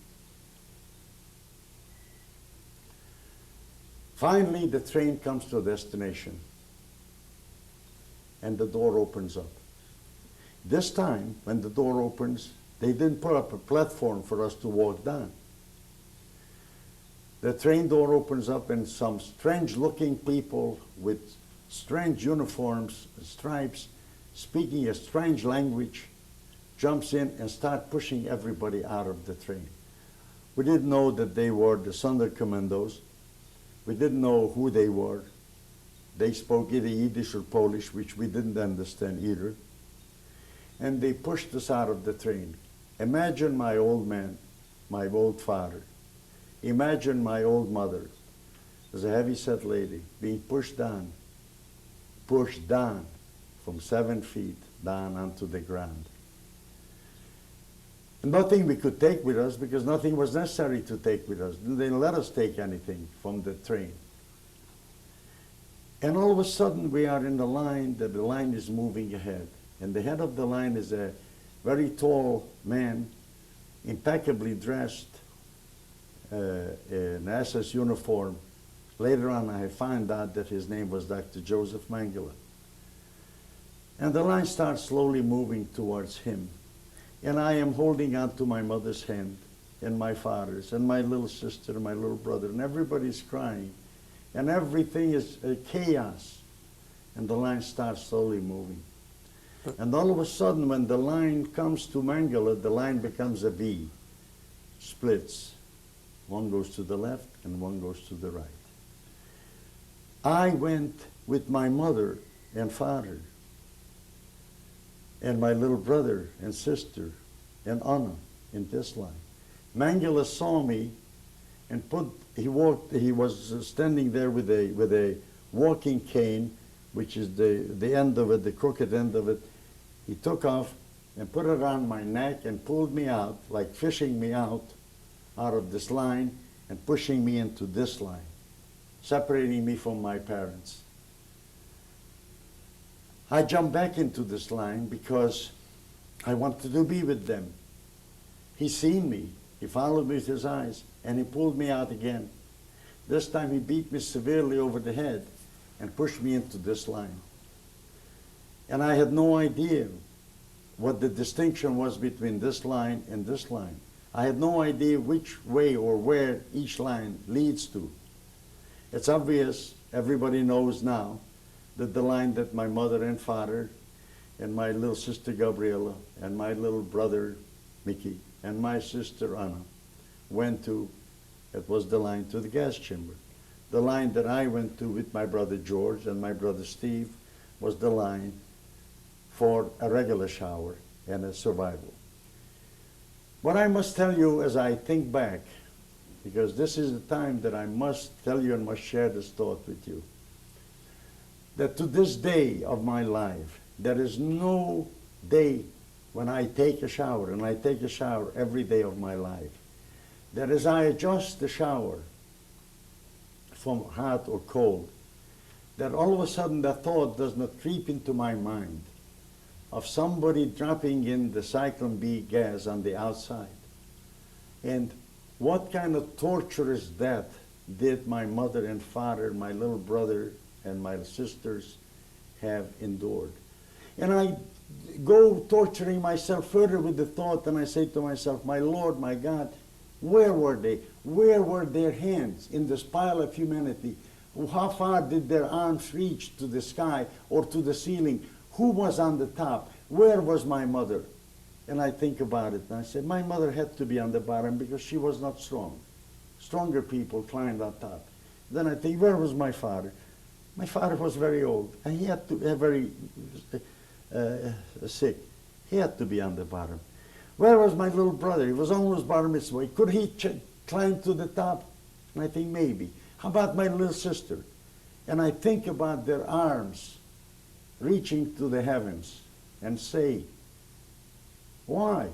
Finally, the train comes to a destination, and the door opens up. This time, when the door opens, they didn't put up a platform for us to walk down. The train door opens up, and some strange-looking people with strange uniforms, stripes, speaking a strange language, jumps in and start pushing everybody out of the train. We didn't know that they were the Sonderkommandos. We didn't know who they were. They spoke either Yiddish or Polish, which we didn't understand either. And they pushed us out of the train. Imagine my old man, my old father. Imagine my old mother, as a heavy-set lady, being pushed down from 7 feet down onto the ground. Nothing we could take with us, because nothing was necessary to take with us. They didn't let us take anything from the train. And all of a sudden we are in the line, that the line is moving ahead. And the head of the line is a very tall man, impeccably dressed, in SS uniform. Later on I found out that his name was Dr. Joseph Mengele. And the line starts slowly moving towards him. And I am holding on to my mother's hand, and my father's, and my little sister, and my little brother, and everybody's crying. And everything is chaos. And the line starts slowly moving. And all of a sudden, when the line comes to Mengele, the line becomes a V, splits. One goes to the left, and one goes to the right. I went with my mother and father, and my little brother and sister and Anna in this line. Mengele saw me and he was standing there with a walking cane, which is the end of it, the crooked end of it. He took off and put it around my neck and pulled me out, like fishing me out of this line and pushing me into this line, separating me from my parents. I jumped back into this line because I wanted to be with them. He seen me. He followed me with his eyes, and he pulled me out again. This time he beat me severely over the head and pushed me into this line. And I had no idea what the distinction was between this line and this line. I had no idea which way or where each line leads to. It's obvious, everybody knows now, that the line that my mother and father and my little sister Gabriela and my little brother Mickey and my sister Anna went to, it was the line to the gas chamber. The line that I went to with my brother George and my brother Steve was the line for a regular shower and a survival. What I must tell you as I think back, because this is the time that I must tell you and must share this thought with you, that to this day of my life, there is no day when I take a shower, and I take a shower every day of my life, that as I adjust the shower from hot or cold, that all of a sudden that thought does not creep into my mind of somebody dropping in the Cyclone B gas on the outside. And what kind of torturous death did my mother and father, my little brother and my sisters have endured? And I go torturing myself further with the thought, and I say to myself, my Lord, my God, where were they? Where were their hands in this pile of humanity? How far did their arms reach to the sky or to the ceiling? Who was on the top? Where was my mother? And I think about it, and I said, my mother had to be on the bottom because she was not strong. Stronger people climbed on top. Then I think, where was my father? My father was very old, and he had to very sick. He had to be on the bottom. Where was my little brother? He was almost bar mitzvah. Could he climb to the top? And I think maybe. How about my little sister? And I think about their arms reaching to the heavens and say, why?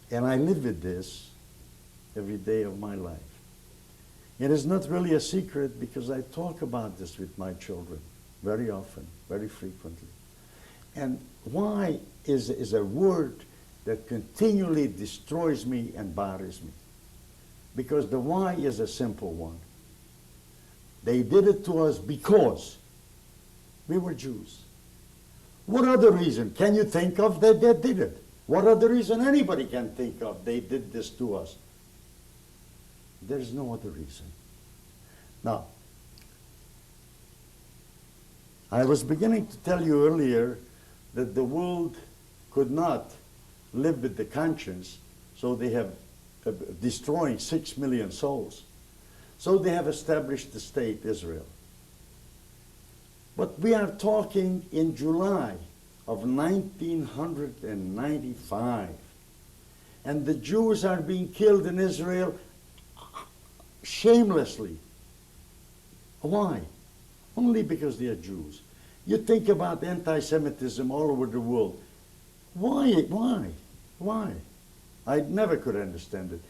And I live with this every day of my life. It is not really a secret because I talk about this with my children very often, very frequently. And why is a word that continually destroys me and bothers me. Because the why is a simple one. They did it to us because we were Jews. What other reason can you think of that they did it? What other reason anybody can think of they did this to us? There's no other reason. Now, I was beginning to tell you earlier that the world could not live with the conscience, so they have destroying 6 million souls. So they have established the state Israel. But we are talking in July of 1995. And the Jews are being killed in Israel shamelessly. Why? Only because they are Jews. You think about anti-Semitism all over the world. Why? I never could understand it.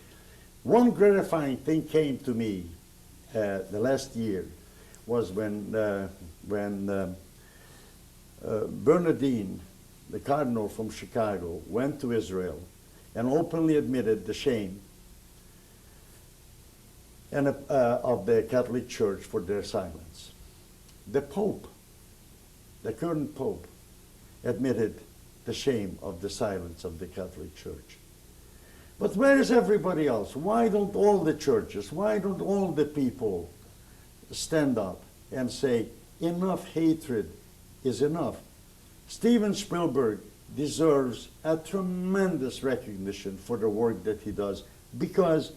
One gratifying thing came to me the last year was when Bernardine, the cardinal from Chicago, went to Israel and openly admitted the shame and of the Catholic Church for their silence. The Pope, the current Pope, admitted the shame of the silence of the Catholic Church. But where is everybody else? Why don't all the churches, why don't all the people stand up and say, enough hatred is enough? Steven Spielberg deserves a tremendous recognition for the work that he does, because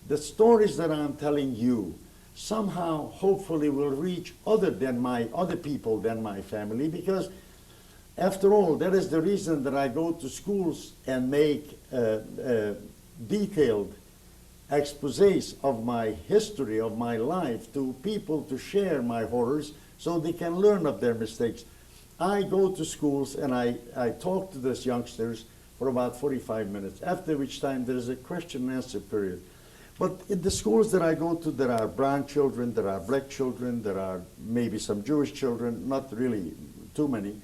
the stories that I'm telling you somehow, hopefully, will reach other people than my family, because after all, that is the reason that I go to schools and make detailed exposés of my history, of my life, to people to share my horrors so they can learn of their mistakes. I go to schools and I talk to those youngsters for about 45 minutes, after which time there is a question and answer period. But in the schools that I go to, there are brown children, there are black children, there are maybe some Jewish children, not really too many,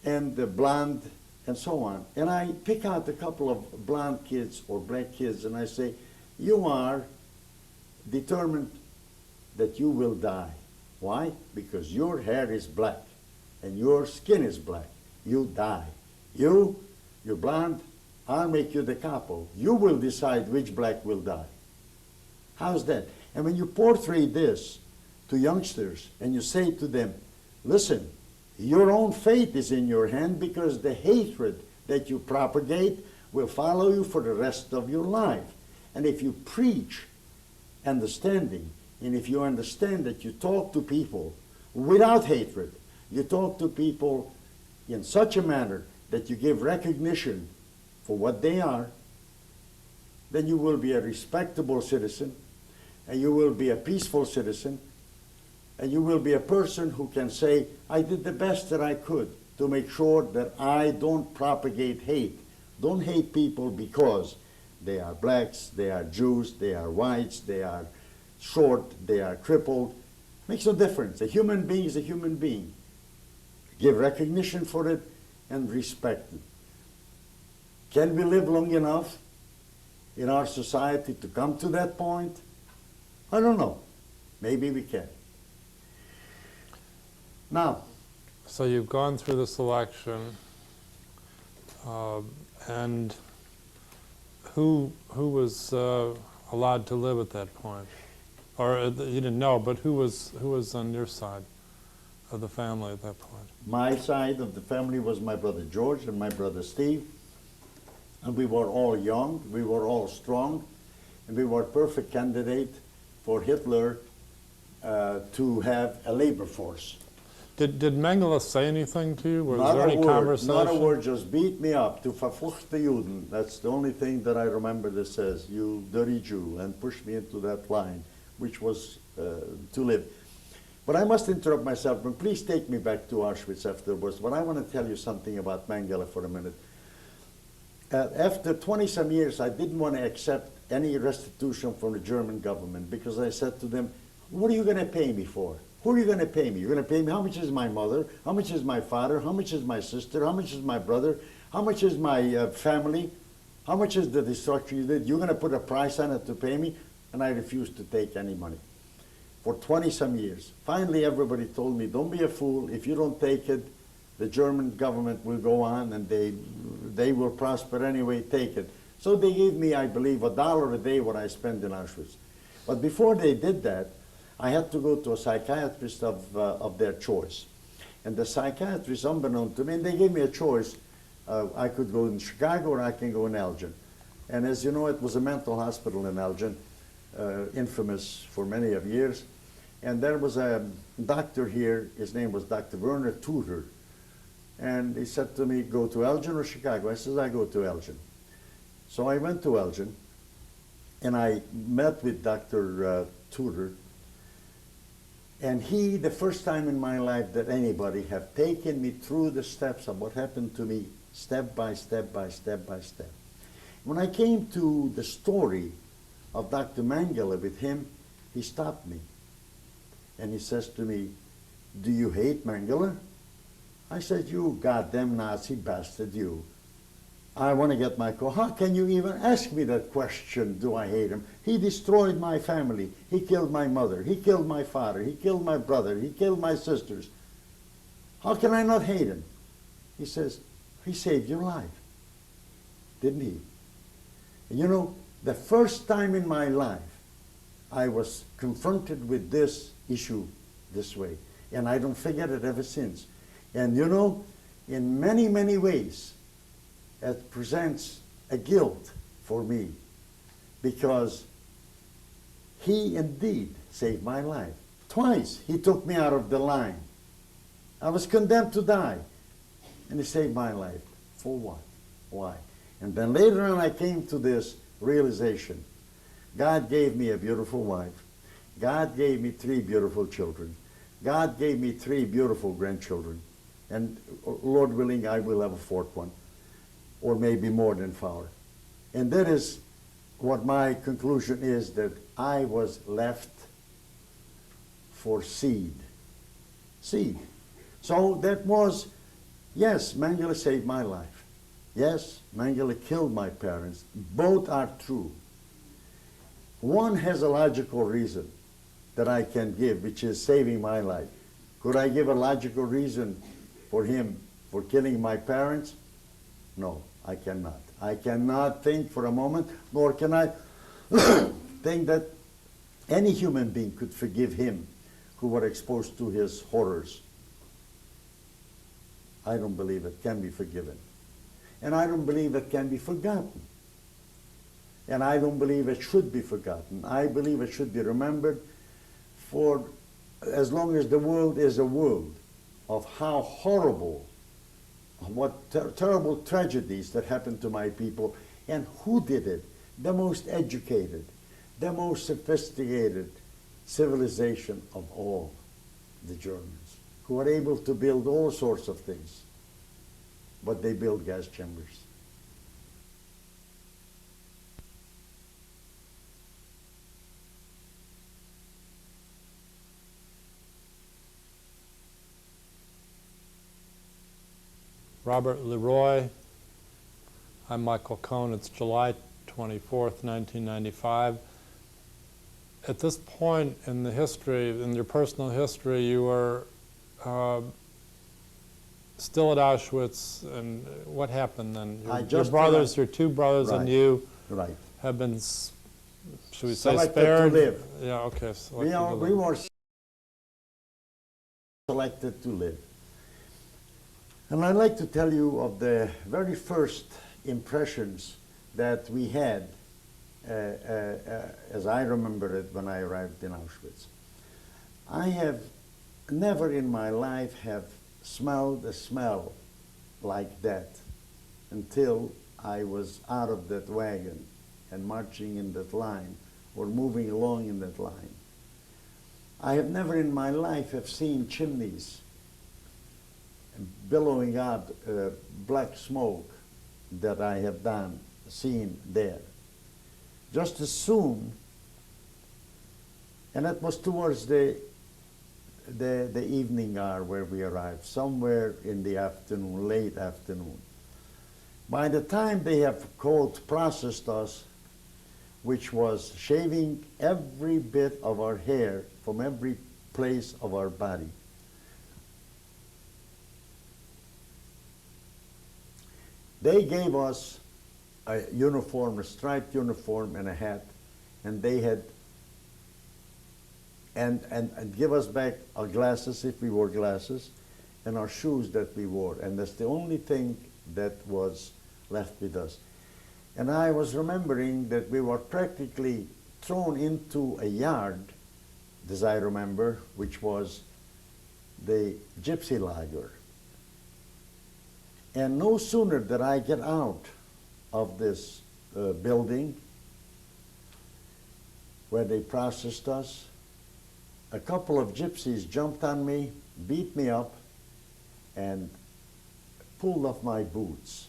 and the blonde, and so on. And I pick out a couple of blonde kids or black kids, and I say, you are determined that you will die. Why? Because your hair is black, and your skin is black. You die. You're blonde, I'll make you the capo. You will decide which black will die. How's that? And when you portray this to youngsters, and you say to them, listen, your own fate is in your hand, because the hatred that you propagate will follow you for the rest of your life. And if you preach understanding, and if you understand that you talk to people without hatred, you talk to people in such a manner that you give recognition for what they are, then you will be a respectable citizen, and you will be a peaceful citizen, and you will be a person who can say, I did the best that I could to make sure that I don't propagate hate. Don't hate people because they are blacks, they are Jews, they are whites, they are short, they are crippled. Makes no difference. A human being is a human being. Give recognition for it and respect it. Can we live long enough in our society to come to that point? I don't know. Maybe we can. Now, So you've gone through this election, and who was allowed to live at that point? Or you didn't know, but who was on your side of the family at that point? my side of the family was my brother George and my brother Steve. And we were all young, we were all strong, and we were a perfect candidate for Hitler to have a labor force. Did Mengele say anything to you? Was Not there a any word, conversation? not a word, just beat me up, to verfluchte Juden. That's the only thing that I remember that says, you dirty Jew, and pushed me into that line, which was to live. But I must interrupt myself, but please take me back to Auschwitz afterwards. But I want to tell you something about Mengele for a minute. After 20-some years, I didn't want to accept any restitution from the German government because I said to them, what are you going to pay me for? Who are you going to pay me? You're going to pay me how much is my mother? How much is my father? How much is my sister? How much is my brother? How much is my family? How much is the destruction you did? You're going to put a price on it to pay me? And I refused to take any money for 20-some years. Finally, everybody told me, don't be a fool. If you don't take it, the German government will go on and they will prosper anyway, take it. So they gave me, I believe, $1 a day what I spent in Auschwitz. But before they did that, I had to go to a psychiatrist of their choice. And the psychiatrist, unbeknown to me, and they gave me a choice. I could go in Chicago or I can go in Elgin. And as you know, it was a mental hospital in Elgin, infamous for many of years. And there was a doctor here, his name was Dr. Werner Tudor. And he said to me, go to Elgin or Chicago? I said, I go to Elgin. So I went to Elgin, and I met with Dr. Tudor. And he, the first time in my life that anybody have taken me through the steps of what happened to me, step by step by step by step. When I came to the story of Dr. Mengele with him, he stopped me. And he says to me, do you hate Mengele? I said, you goddamn Nazi bastard, you. I want to get my car. How can you even ask me that question, do I hate him? He destroyed my family. He killed my mother. He killed my father. He killed my brother. He killed my sisters. How can I not hate him? He says, he saved your life. Didn't he? And you know, the first time in my life, I was confronted with this issue this way. And I don't forget it ever since. And you know, in many, many ways, it presents a guilt for me because he indeed saved my life. Twice he took me out of the line. I was condemned to die, and he saved my life. For what? Why? And then later on I came to this realization. God gave me a beautiful wife. God gave me 3 beautiful children. God gave me 3 beautiful grandchildren. And Lord willing, I will have a 4th one, or maybe more than 4. And that is what my conclusion is, that I was left for seed. Seed. So that was, yes, Mengele saved my life. Yes, Mengele killed my parents. Both are true. One has a logical reason that I can give, which is saving my life. Could I give a logical reason for him for killing my parents? No, I cannot. I cannot think for a moment, nor can I think that any human being could forgive him who were exposed to his horrors. I don't believe it can be forgiven. And I don't believe it can be forgotten. And I don't believe it should be forgotten. I believe it should be remembered for as long as the world is a world of how horrible, what terrible tragedies that happened to my people, and who did it? The most educated, the most sophisticated civilization of all, the Germans, who are able to build all sorts of things, but they build gas chambers. Robert Leroy, I'm Michael Cohn. It's July 24th, 1995. At this point in the history, in your personal history, you were still at Auschwitz, and what happened then? Your brothers, your two brothers, right, and you right. have been, should we say, Selected spared? to live. Yeah, okay. We were selected to live. And I'd like to tell you of the very first impressions that we had, as I remember it when I arrived in Auschwitz. I have never in my life have smelled a smell like that until I was out of that wagon and marching in that line or moving along in that line. I have never in my life have seen chimneys billowing out black smoke that I have seen there. Just as soon, and that was towards the evening hour where we arrived, somewhere in the afternoon, late afternoon. By the time they have, quote, processed us, which was shaving every bit of our hair from every place of our body, they gave us a uniform, a striped uniform and a hat, and they had, and give us back our glasses if we wore glasses, and our shoes that we wore, and that's the only thing that was left with us. And I was remembering that we were practically thrown into a yard, as I remember, which was the gypsy lager. And no sooner did I get out of this building where they processed us, a couple of gypsies jumped on me, beat me up, and pulled off my boots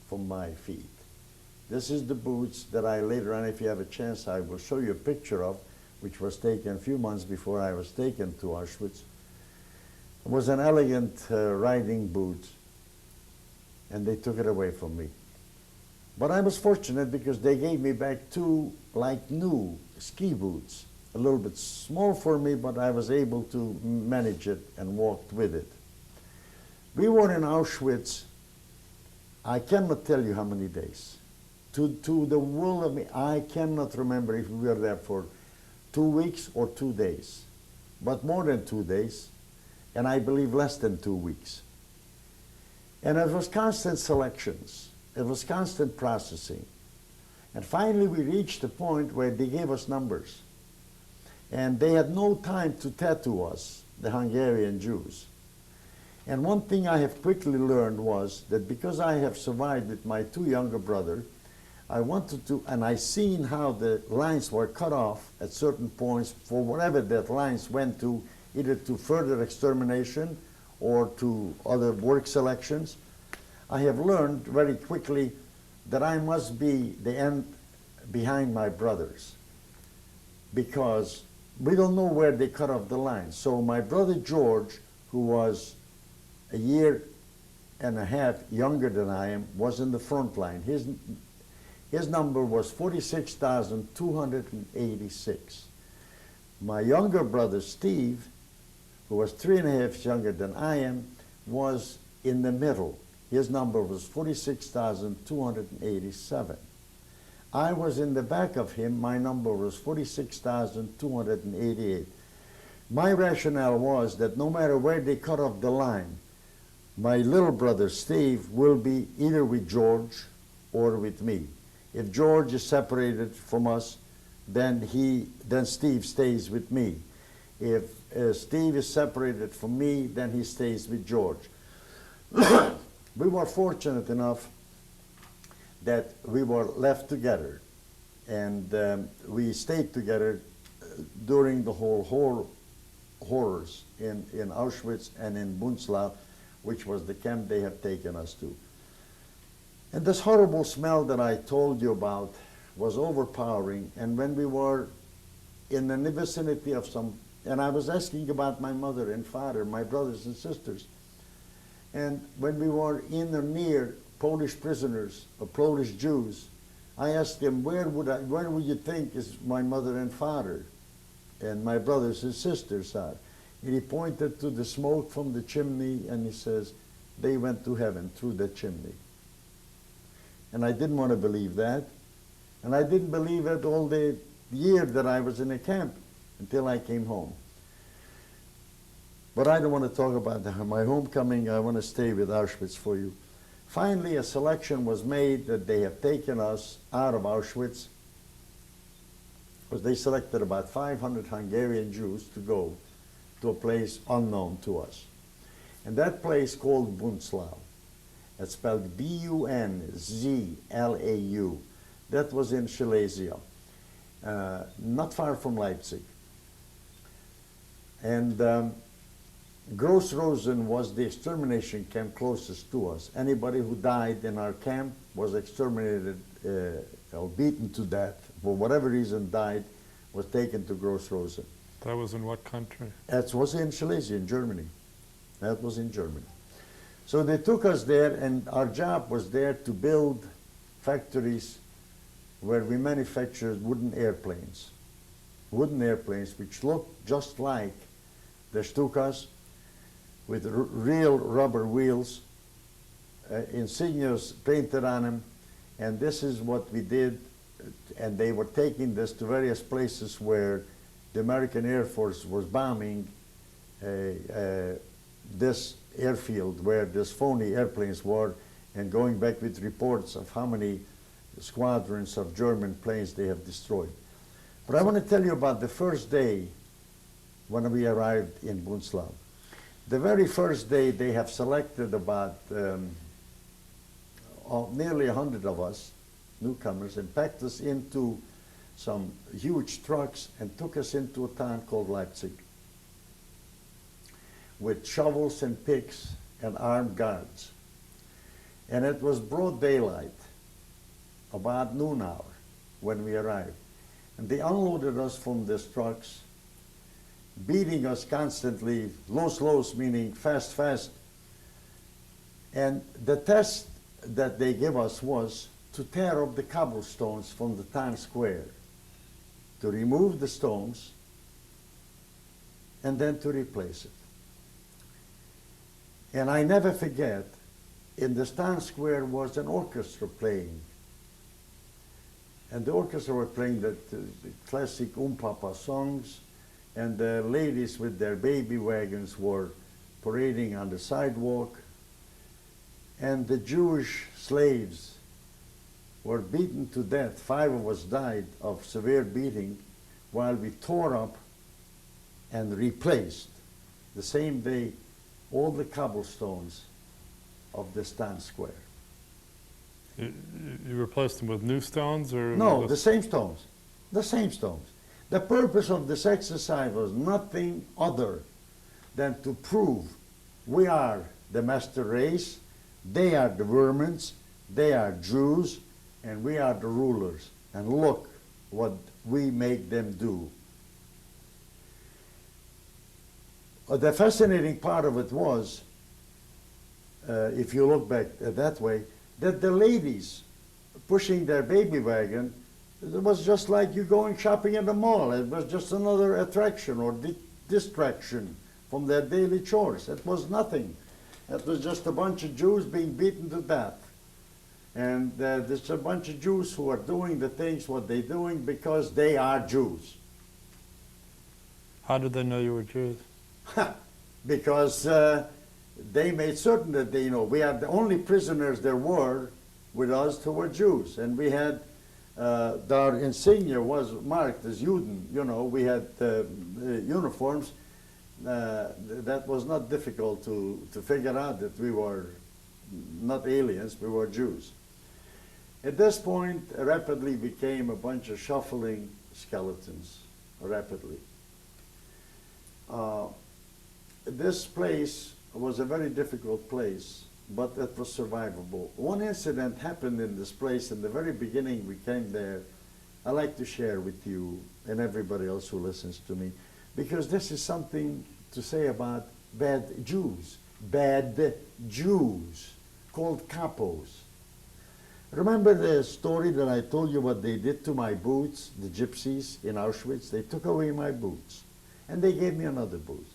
from my feet. This is the boots that I later on, if you have a chance, I will show you a picture of, which was taken a few months before I was taken to Auschwitz. It was an elegant riding boot, and they took it away from me. But I was fortunate because they gave me back two like new ski boots, a little bit small for me, but I was able to manage it and walked with it. We were in Auschwitz, I cannot tell you how many days. To the world of me, I cannot remember if we were there for 2 weeks or 2 days, but more than 2 days, and I believe less than 2 weeks. And it was constant selections. It was constant processing. And finally we reached a point where they gave us numbers. And they had no time to tattoo us, the Hungarian Jews. And one thing I have quickly learned was that because I have survived with my two younger brothers, I wanted to, and I seen how the lines were cut off at certain points for whatever that lines went to, either to further extermination or to other work selections. I have learned very quickly that I must be the end behind my brothers, because we don't know where they cut off the line. So my brother George, who was a year and a half younger than I am, was in the front line. His number was 46,286. My younger brother Steve, who was 3.5 years younger than I am, was in the middle. His number was 46,287. I was in the back of him. My number was 46,288. My rationale was that no matter where they cut off the line, my little brother Steve will be either with George or with me. If George is separated from us, then Steve stays with me. If Steve is separated from me, then he stays with George. We were fortunate enough that we were left together, and we stayed together during the whole horrors in Auschwitz and in Bunzlau, which was the camp they have taken us to. And this horrible smell that I told you about was overpowering, and when we were in the vicinity of and I was asking about my mother and father, my brothers and sisters, and when we were in or near Polish prisoners or Polish Jews, I asked him, where would you think is my mother and father and my brothers and sisters are? And he pointed to the smoke from the chimney and he says, they went to heaven through the chimney. And I didn't want to believe that. And I didn't believe it all the year that I was in a camp until I came home. But I don't want to talk about my homecoming. I want to stay with Auschwitz for you. Finally, a selection was made that they have taken us out of Auschwitz, because they selected about 500 Hungarian Jews to go to a place unknown to us. And that place called Bunzlau. It's spelled B-U-N-Z-L-A-U. That was in Silesia, not far from Leipzig. And Gross-Rosen was the extermination camp closest to us. Anybody who died in our camp was exterminated or beaten to death, for whatever reason died, was taken to Gross-Rosen. That was in what country? That was in Silesia, in Germany. That was in Germany. So they took us there, and our job was there to build factories where we manufactured wooden airplanes which looked just like the Stukas, with real rubber wheels, insignias painted on them, and this is what we did. And they were taking this to various places where the American Air Force was bombing this airfield where these phony airplanes were, and going back with reports of how many squadrons of German planes they have destroyed. But I want to tell you about the first day when we arrived in Bunzlau. The very first day, they have selected about nearly 100 of us, newcomers, and packed us into some huge trucks and took us into a town called Leipzig with shovels and picks and armed guards. And it was broad daylight, about noon hour, when we arrived. And they unloaded us from these trucks, beating us constantly, los, meaning fast, fast. And the test that they gave us was to tear up the cobblestones from the town square, to remove the stones, and then to replace it. And I never forget, in the town square was an orchestra playing. And the orchestra were playing the classic Papa songs, and the ladies with their baby wagons were parading on the sidewalk, and the Jewish slaves were beaten to death. 5 of us died of severe beating, while we tore up and replaced the same day all the cobblestones of this town square. You replaced them with new stones, or? No, the same stones. The same stones. The purpose of this exercise was nothing other than to prove we are the master race, they are the vermins, they are Jews, and we are the rulers. And look what we make them do. The fascinating part of it was, if you look back that way, that the ladies pushing their baby wagon, it was just like you going shopping at the mall. It was just another attraction or distraction from their daily chores. It was nothing. It was just a bunch of Jews being beaten to death. And there's a bunch of Jews who are doing the things what they're doing because they are Jews. How did they know you were Jews? Because they made certain that they, we are the only prisoners there were with us who were Jews. And we had, our insignia was marked as Juden. We had uniforms. That was not difficult to figure out that we were not aliens, we were Jews. At this point, rapidly became a bunch of shuffling skeletons, rapidly. This place was a very difficult place, but it was survivable. One incident happened in this place in the very beginning we came there. I like to share with you and everybody else who listens to me, because this is something to say about bad Jews called capos. Remember the story that I told you what they did to my boots, the gypsies in Auschwitz? They took away my boots and they gave me another boot.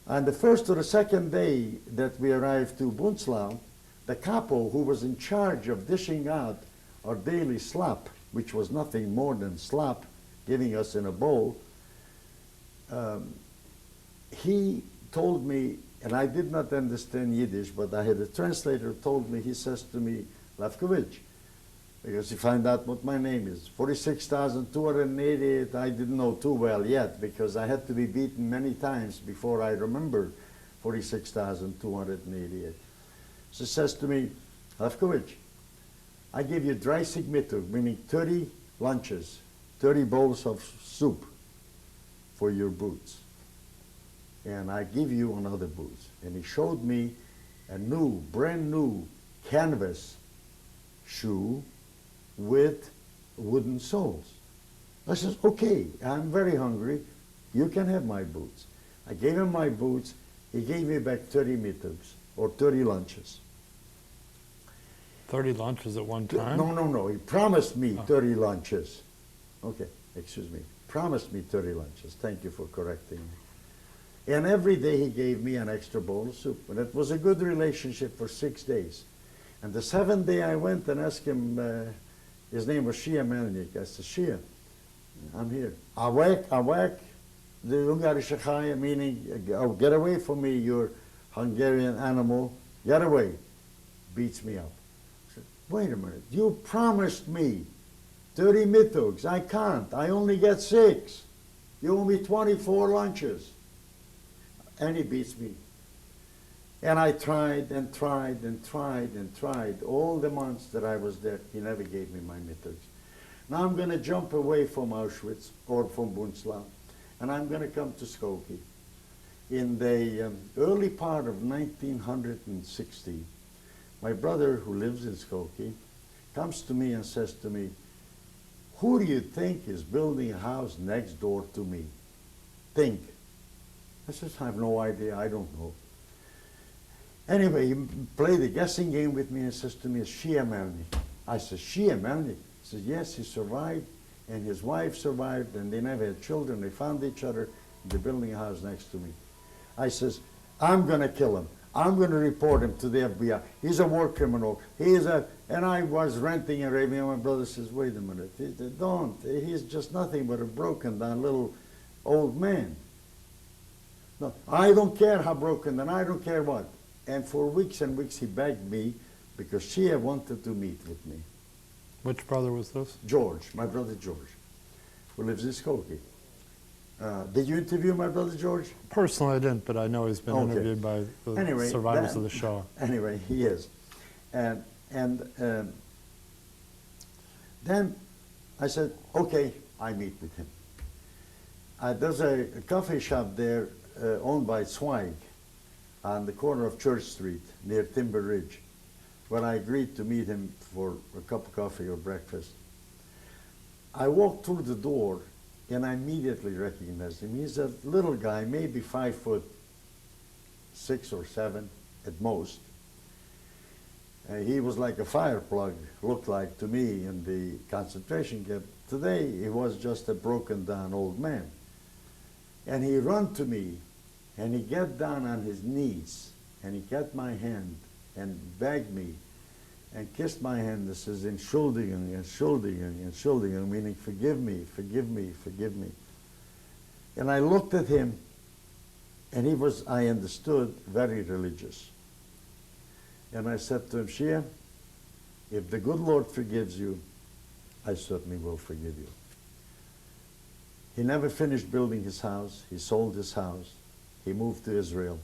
On the first or the second day that we arrived to Bunzlau, the capo who was in charge of dishing out our daily slop, which was nothing more than slop, giving us in a bowl, he told me, and I did not understand Yiddish, but I had a translator told me, he says to me, Lefkovich, because he found out what my name is. 46,288, I didn't know too well yet, because I had to be beaten many times before I remembered 46,288. So he says to me, Lefkovich, I give you 30 mittag, meaning 30 lunches, 30 bowls of soup for your boots. And I give you another boot. And he showed me a new, brand new canvas shoe with wooden soles. I says, okay, I'm very hungry. You can have my boots. I gave him my boots. He gave me back 30 mittags, or 30 lunches. 30 lunches at one time? No. He promised me 30 lunches. Okay, excuse me. Promised me 30 lunches. Thank you for correcting me. And every day he gave me an extra bowl of soup. And it was a good relationship for 6 days. And the 7th day I went and asked him, his name was Shia Melnik. I said, Shia, I'm here. Awek, the Ungarische Chaya, meaning, oh, get away from me, you Hungarian animal. Get away. Beats me up. I said, wait a minute. You promised me 30 mittags. I can't. I only get 6. You owe me 24 lunches. And he beats me. And I tried and tried and tried and tried. All the months that I was there, he never gave me my mittags. Now I'm going to jump away from Auschwitz or from Bunzlau, and I'm going to come to Skokie. In the early part of 1960, my brother, who lives in Skokie, comes to me and says to me, who do you think is building a house next door to me? Think. I says, I have no idea, I don't know. Anyway, he played a guessing game with me and says to me, it's Shia Melnik. I said, Shia Melnik? He says, yes, he survived, and his wife survived, and they never had children. They found each other, and they're building a house next to me. I says, I'm going to kill him. I'm going to report him to the FBI. He's a war criminal. And I was ranting and raving, and my brother says, wait a minute, don't. He's just nothing but a broken down little old man. No, I don't care how broken, and I don't care what. And for weeks and weeks he begged me because Shia wanted to meet with me. Which brother was this? George, my brother George, who lives in Skokie. Did you interview my brother George? Personally, I didn't, but I know he's been interviewed by the survivors of the Shoah. Anyway, he is. And then I said, okay, I meet with him. There's a coffee shop there owned by Zweig on the corner of Church Street near Timber Ridge, where I agreed to meet him for a cup of coffee or breakfast. I walked through the door and I immediately recognized him. He's a little guy, maybe 5'6" or 7 at most. He was like a fire plug, looked like to me in the concentration camp. Today he was just a broken down old man. And he ran to me and he got down on his knees and he got my hand and begged me and kissed my hand and says, Entschuldigung, Entschuldigung, Entschuldigung, meaning forgive me, forgive me, forgive me. And I looked at him and he was, I understood, very religious. And I said to him, Shia, if the good Lord forgives you, I certainly will forgive you. He never finished building his house. He sold his house. He moved to Israel.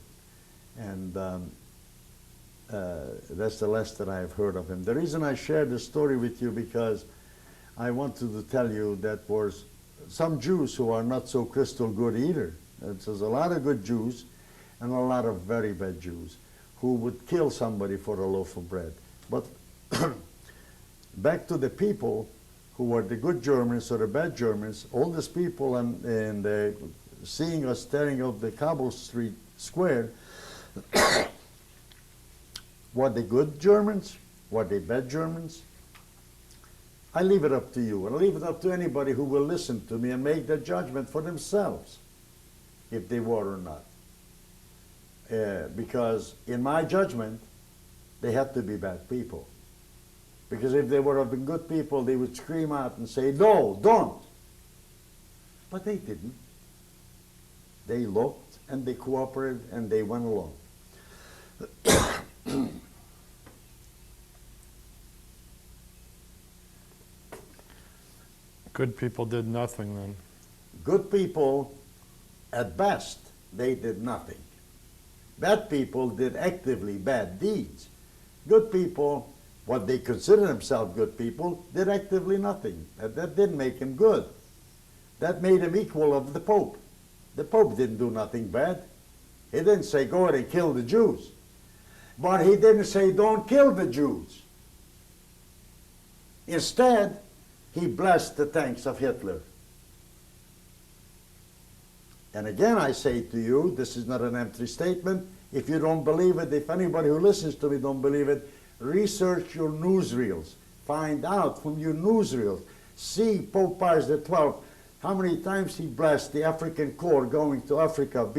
And that's the last that I have heard of him. The reason I shared this story with you because I wanted to tell you that there's some Jews who are not so crystal good either. There's a lot of good Jews and a lot of very bad Jews who would kill somebody for a loaf of bread. But back to the people who were the good Germans or the bad Germans, all these people and seeing us staring up the Cobble Street Square, were they good Germans Were they bad Germans? I leave it up to you, and I leave it up to anybody who will listen to me and make the judgment for themselves, if they were or not. Because in my judgment, they had to be bad people. Because if they would have been good people, they would scream out and say, no, don't. But they didn't. They looked and they cooperated and they went along. Good people did nothing then. Good people, at best, they did nothing. Bad people did actively bad deeds. Good people, what they consider themselves good people, did actively nothing. That didn't make him good. That made him equal of the Pope. The Pope didn't do nothing bad. He didn't say, go ahead and kill the Jews. But he didn't say, don't kill the Jews. Instead, he blessed the tanks of Hitler. And again, I say to you, this is not an empty statement. If you don't believe it, if anybody who listens to me don't believe it, research your newsreels. Find out from your newsreels. See Pope Pius XII, how many times he blessed the African Corps going to Africa,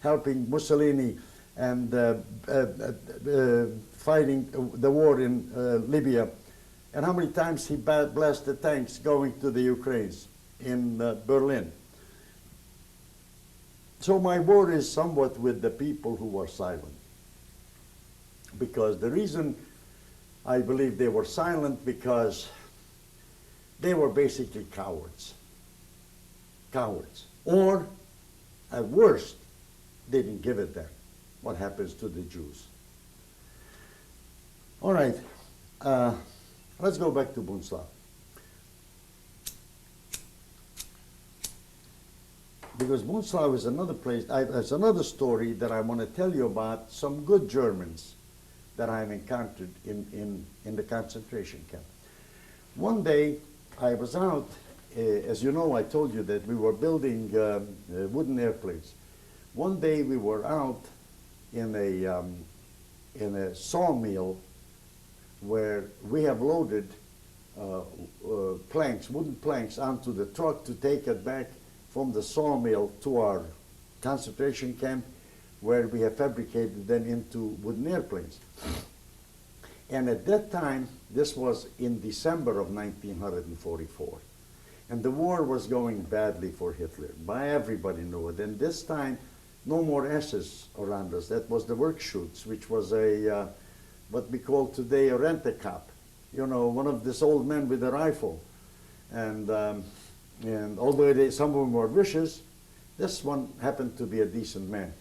helping Mussolini and fighting the war in Libya. And how many times he blessed the tanks going to the Ukraines in Berlin. So my word is somewhat with the people who were silent. Because the reason I believe they were silent, because they were basically cowards. Cowards. Or, at worst, they didn't give it them. What happens to the Jews? All right. Let's go back to Bunslav. Because Bunslav is another place, it's another story that I want to tell you about some good Germans that I've encountered in the concentration camp. One day, I was out, as you know, I told you that we were building wooden airplanes. One day we were out in a sawmill where we have loaded planks, wooden planks, onto the truck to take it back from the sawmill to our concentration camp, where we have fabricated them into wooden airplanes. And at that time, this was in December of 1944, and the war was going badly for Hitler. By everybody knew it. And this time, no more S's around us. That was the work shoots, which was a what we call today a rent-a-cop. You know, one of this old men with a rifle. And although some of them were vicious, this one happened to be a decent man.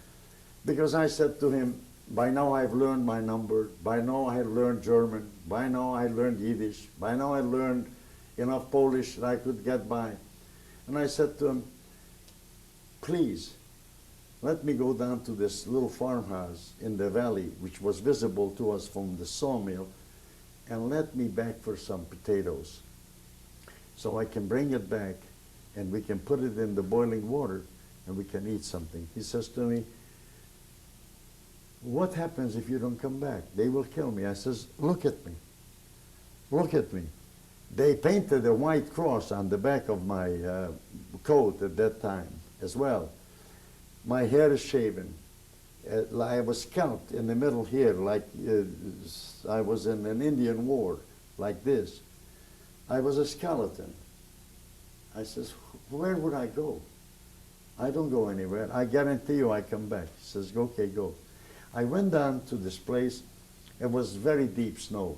Because I said to him, by now I've learned my number, by now I had learned German, by now I learned Yiddish, by now I learned enough Polish that I could get by. And I said to him, please, let me go down to this little farmhouse in the valley, which was visible to us from the sawmill, and let me back for some potatoes, so I can bring it back and we can put it in the boiling water and we can eat something. He says to me, what happens if you don't come back? They will kill me. I says, look at me. Look at me. They painted a white cross on the back of my coat at that time as well. My hair is shaven. I was scalped in the middle here, like I was in an Indian war, like this. I was a skeleton. I says, where would I go? I don't go anywhere. I guarantee you I come back. He says, okay, go. I went down to this place. It was very deep snow.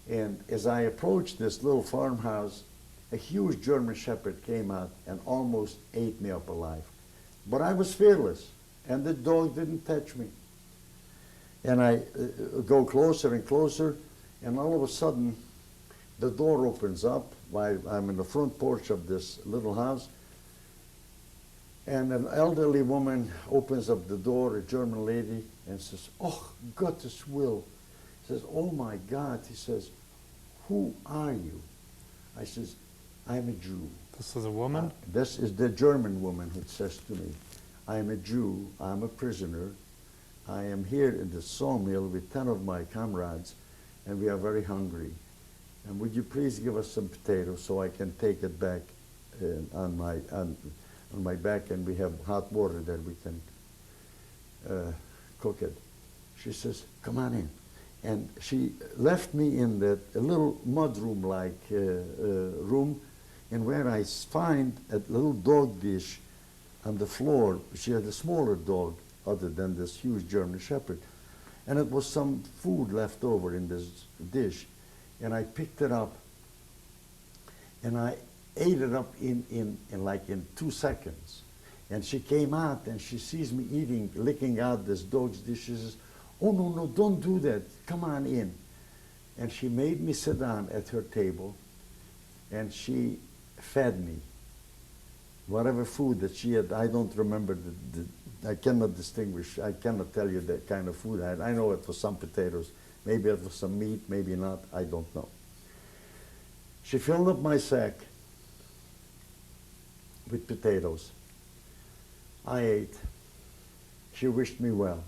And as I approached this little farmhouse, a huge German shepherd came out and almost ate me up alive. But I was fearless, and the dog didn't touch me. And I go closer and closer, and all of a sudden, the door opens up while I'm in the front porch of this little house, and an elderly woman opens up the door, a German lady, and says, oh, Gottes will. He says, oh my God. He says, who are you? I says, I'm a Jew. This is a woman? This is the German woman who says to me, I am a Jew, I'm a prisoner, I am here in the sawmill with 10 of my comrades, and we are very hungry. And would you please give us some potatoes so I can take it back on my back, and we have hot water that we can cook it. She says, come on in. And she left me in that a little mudroom-like room, and where I find a little dog dish on the floor. She had a smaller dog other than this huge German Shepherd. And it was some food left over in this dish. And I picked it up, and I ate it up in 2 seconds. And she came out, and she sees me eating, licking out this dog's dish. She says, oh, no, don't do that. Come on in. And she made me sit down at her table, and she fed me. Whatever food that she had, I don't remember, I cannot distinguish, I cannot tell you that kind of food I had. I know it was some potatoes, maybe it was some meat, maybe not, I don't know. She filled up my sack with potatoes. I ate. She wished me well.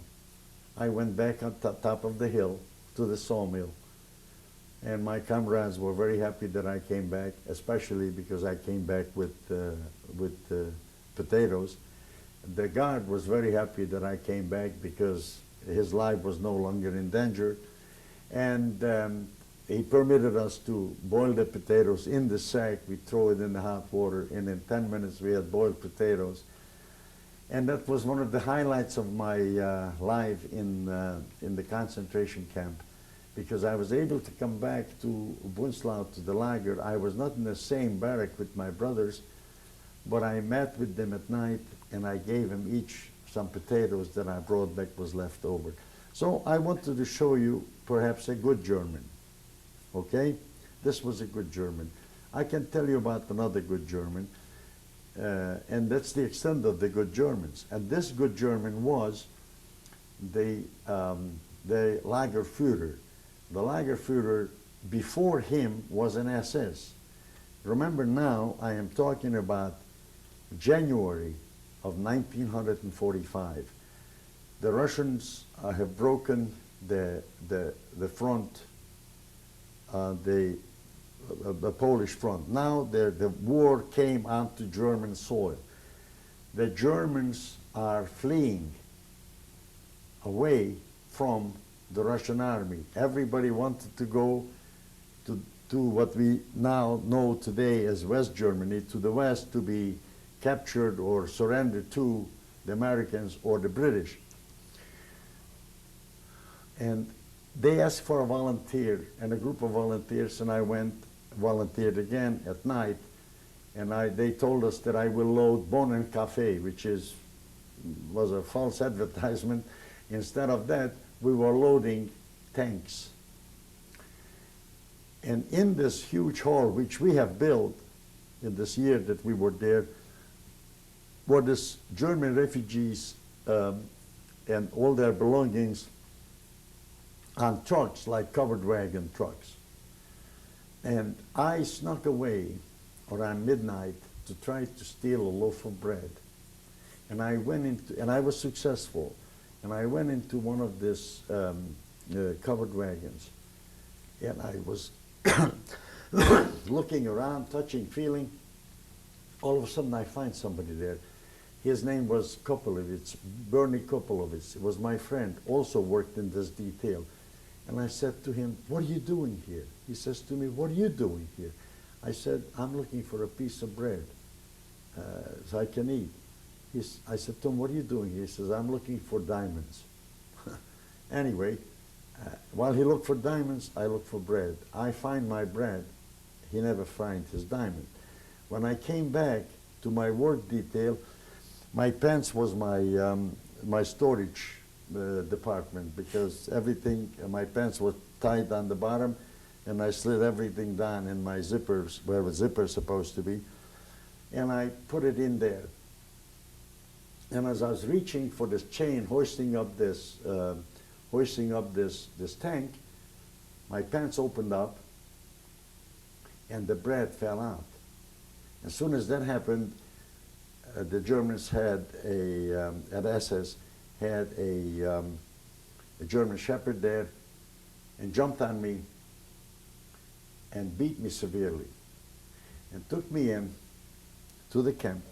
I went back on top of the hill to the sawmill, and my comrades were very happy that I came back, especially because I came back with potatoes. The guard was very happy that I came back because his life was no longer in danger, and he permitted us to boil the potatoes in the sack. We throw it in the hot water, and in 10 minutes we had boiled potatoes. And that was one of the highlights of my life in the concentration camp, because I was able to come back to Bunzlau, to the lager. I was not in the same barrack with my brothers, but I met with them at night, and I gave them each some potatoes that I brought back was left over. So I wanted to show you perhaps a good German, okay? This was a good German. I can tell you about another good German, and that's the extent of the good Germans. And this good German was the Lagerführer. The Lagerführer before him was an SS. Remember now, I am talking about January of 1945. The Russians have broken the front, the Polish front. Now the war came onto German soil. The Germans are fleeing away from the Russian army. Everybody wanted to go to what we now know today as West Germany, to the west, to be captured or surrendered to the Americans or the British. And they asked for a volunteer, and a group of volunteers, and I went, volunteered again at night, and they told us that I will load Bohnen Cafe, which was a false advertisement. Instead of that, we were loading tanks. And in this huge hall, which we have built in this year that we were there, were these German refugees and all their belongings on trucks, like covered wagon trucks. And I snuck away around midnight to try to steal a loaf of bread. And I went into, and I was successful, and I went into one of these covered wagons, and I was looking around, touching, feeling. All of a sudden I find somebody there. His name was Kopelovitz, Bernie Kopelovitz. He was my friend, also worked in this detail. And I said to him, what are you doing here? He says to me, what are you doing here? I said, I'm looking for a piece of bread so I can eat. I said to him, what are you doing here? He says, I'm looking for diamonds. Anyway, while he looked for diamonds, I looked for bread. I find my bread. He never finds his diamond. When I came back to my work detail, my pants was my storage department, because everything, my pants were tied on the bottom, and I slid everything down in my zippers, where the zipper's supposed to be, and I put it in there. And as I was reaching for this chain, hoisting up this tank, my pants opened up, and the bread fell out. As soon as that happened, the Germans had at SS had a German Shepherd there, and jumped on me and beat me severely and took me in to the camp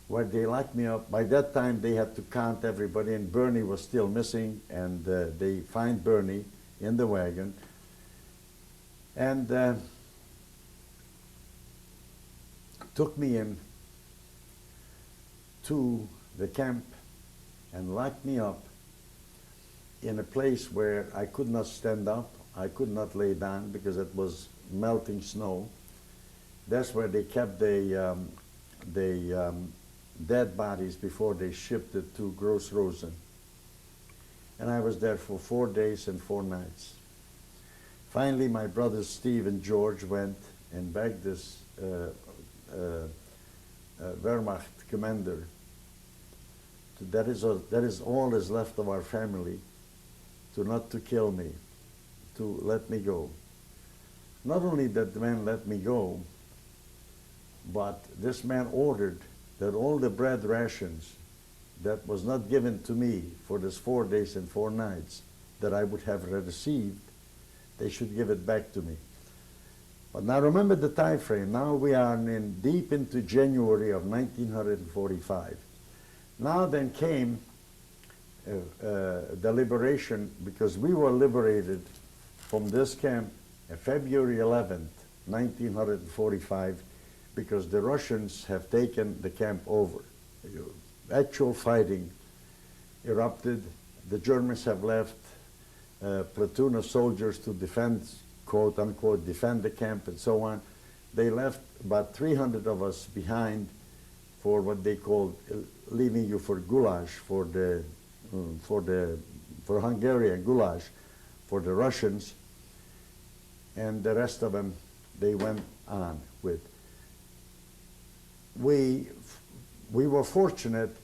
where they locked me up. By that time, they had to count everybody, and Bernie was still missing, and they find Bernie in the wagon. And took me in to the camp and locked me up in a place where I could not stand up, I could not lay down because it was melting snow. That's where they kept the dead bodies before they shipped it to Gross Rosen. And I was there for 4 days and 4 nights. Finally, my brothers Steve and George went and begged this Wehrmacht commander, that is all is left of our family, to not to kill me, to let me go. Not only did the man let me go, but this man ordered that all the bread rations that was not given to me for this 4 days and 4 nights that I would have received, they should give it back to me. But now remember the time frame. Now we are deep into January of 1945. Now then came the liberation, because we were liberated from this camp February 11th, 1945, because the Russians have taken the camp over. Actual fighting erupted. The Germans have left a platoon of soldiers to defend, quote unquote, defend the camp and so on. They left about 300 of us behind for what they called leaving you for goulash, for Hungarian goulash, for the Russians, and the rest of them they went on with. We were fortunate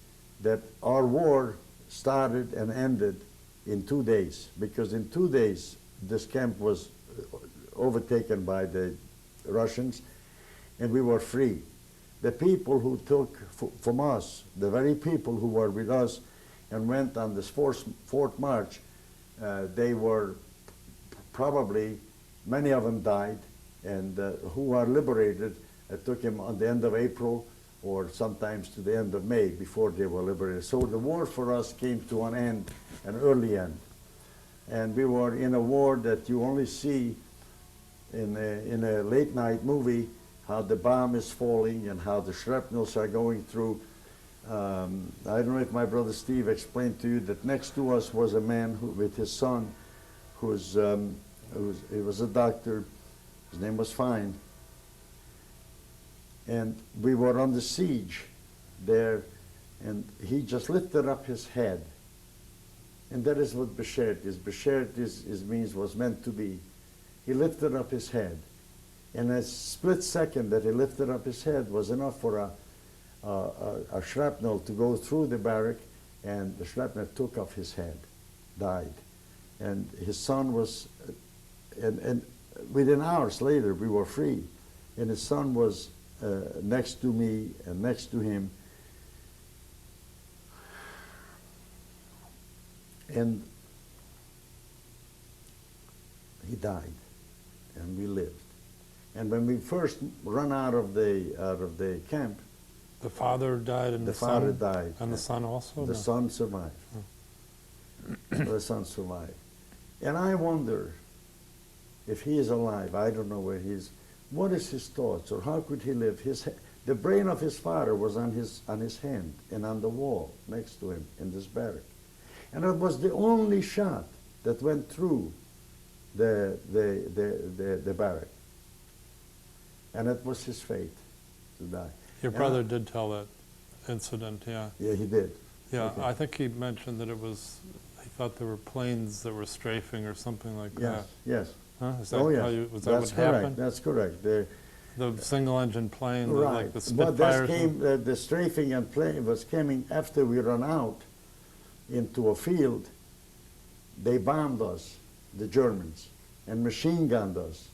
that our war started and ended in 2 days, because in 2 days this camp was overtaken by the Russians and we were free. The people who took from us, the very people who were with us and went on this fourth march, they were probably, many of them died, and who are liberated, it took him on the end of April or sometimes to the end of May before they were liberated. So the war for us came to an end, an early end. And we were in a war that you only see in a late night movie, how the bomb is falling and how the shrapnels are going through. I don't know if my brother Steve explained to you that next to us was a man with his son, he was a doctor. His name was Fine. And we were on the siege there, and he just lifted up his head. And that is what Beshert is. Beshert means was meant to be. He lifted up his head. And a split second that he lifted up his head was enough for a shrapnel to go through the barrack, and the shrapnel took off his head, died. And his son was, and within hours later we were free, and his son was next to me and next to him. And he died, and we lived. And when we first run out of the camp, the father died, and the father son died, and the son also. The son survived. The son survived, and I wonder if he is alive. I don't know where he is. What is his thoughts, or how could he live? The brain of his father was on his hand and on the wall next to him in this barrack, and it was the only shot that went through the barrack. And it was his fate to die. Your brother did tell that incident, yeah. Yeah, he did. Yeah, Okay. I think he mentioned that he thought there were planes that were strafing or something like that. Yes. Huh? Is that Oh, how yes. was that That's what correct. happened? That's correct. The single-engine plane, right. like the But Spitfires? this came, the strafing and plane was coming after we run out into a field. They bombed us, the Germans, and machine gunned us.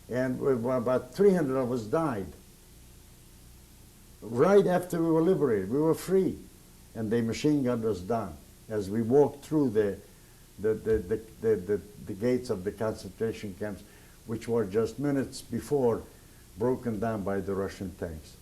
And about 300 of us died. Right after we were liberated, we were free. And they machine gunned us down as we walked through the gates of the concentration camps, which were just minutes before broken down by the Russian tanks.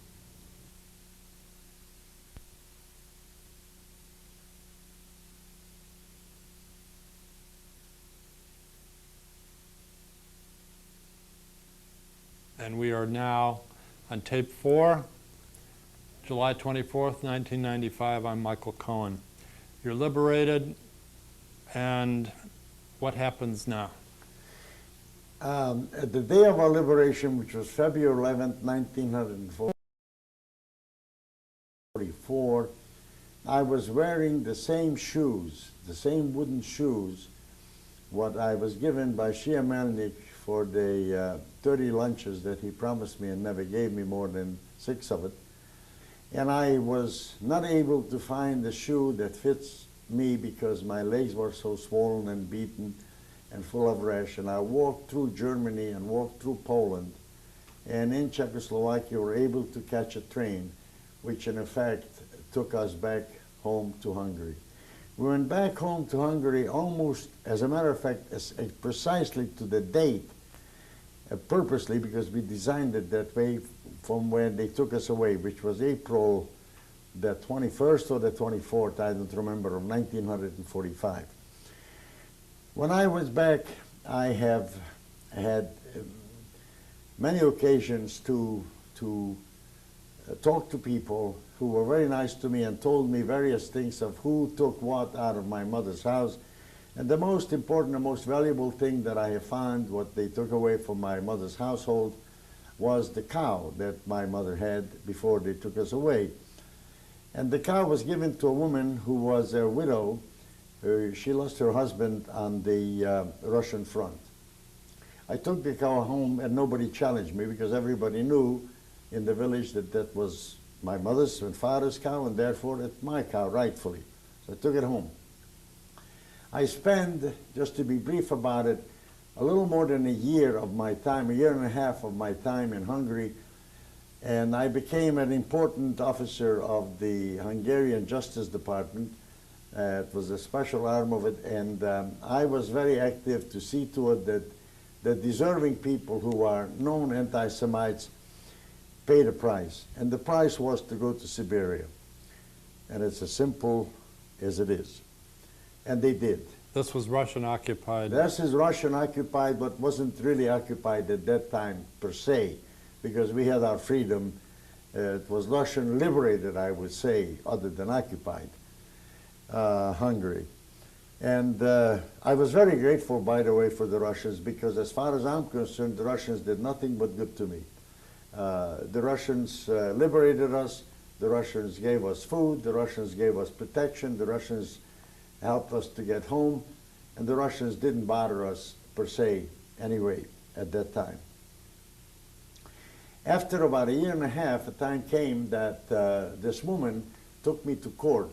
And we are now on tape 4, July 24th, 1995. I'm Michael Cohen. You're liberated, and what happens now? At the day of our liberation, which was February 11th, 1944, I was wearing the same shoes, the same wooden shoes, what I was given by Shia Melnik for the 30 lunches that he promised me and never gave me more than 6 of it. And I was not able to find the shoe that fits me because my legs were so swollen and beaten and full of rash. And I walked through Germany and walked through Poland. And in Czechoslovakia, we were able to catch a train, which in effect took us back home to Hungary. We went back home to Hungary almost, as a matter of fact, precisely to the date, purposely, because we designed it that way from when they took us away, which was April the 21st or the 24th, I don't remember, of 1945. When I was back, I have had many occasions to talk to people who were very nice to me and told me various things of who took what out of my mother's house. And the most important and most valuable thing that I have found, what they took away from my mother's household, was the cow that my mother had before they took us away. And the cow was given to a woman who was a widow. She lost her husband on the Russian front. I took the cow home and nobody challenged me because everybody knew in the village that that was my mother's and father's cow, and therefore it's my cow rightfully. So I took it home. I spent, just to be brief about it, a little more than a year of my time, a year and a half of my time in Hungary, and I became an important officer of the Hungarian Justice Department. It was a special arm of it, and I was very active to see to it that the deserving people who are known anti-Semites paid a price, and the price was to go to Siberia. And it's as simple as it is. And they did. This was Russian occupied. This is Russian occupied, but wasn't really occupied at that time per se, because we had our freedom. It was Russian liberated, I would say, other than occupied Hungary. And I was very grateful, by the way, for the Russians, because as far as I'm concerned, the Russians did nothing but good to me. The Russians liberated us, the Russians gave us food, the Russians gave us protection, the Russians helped us to get home, and the Russians didn't bother us per se anyway at that time. After about a year and a half, a time came that this woman took me to court,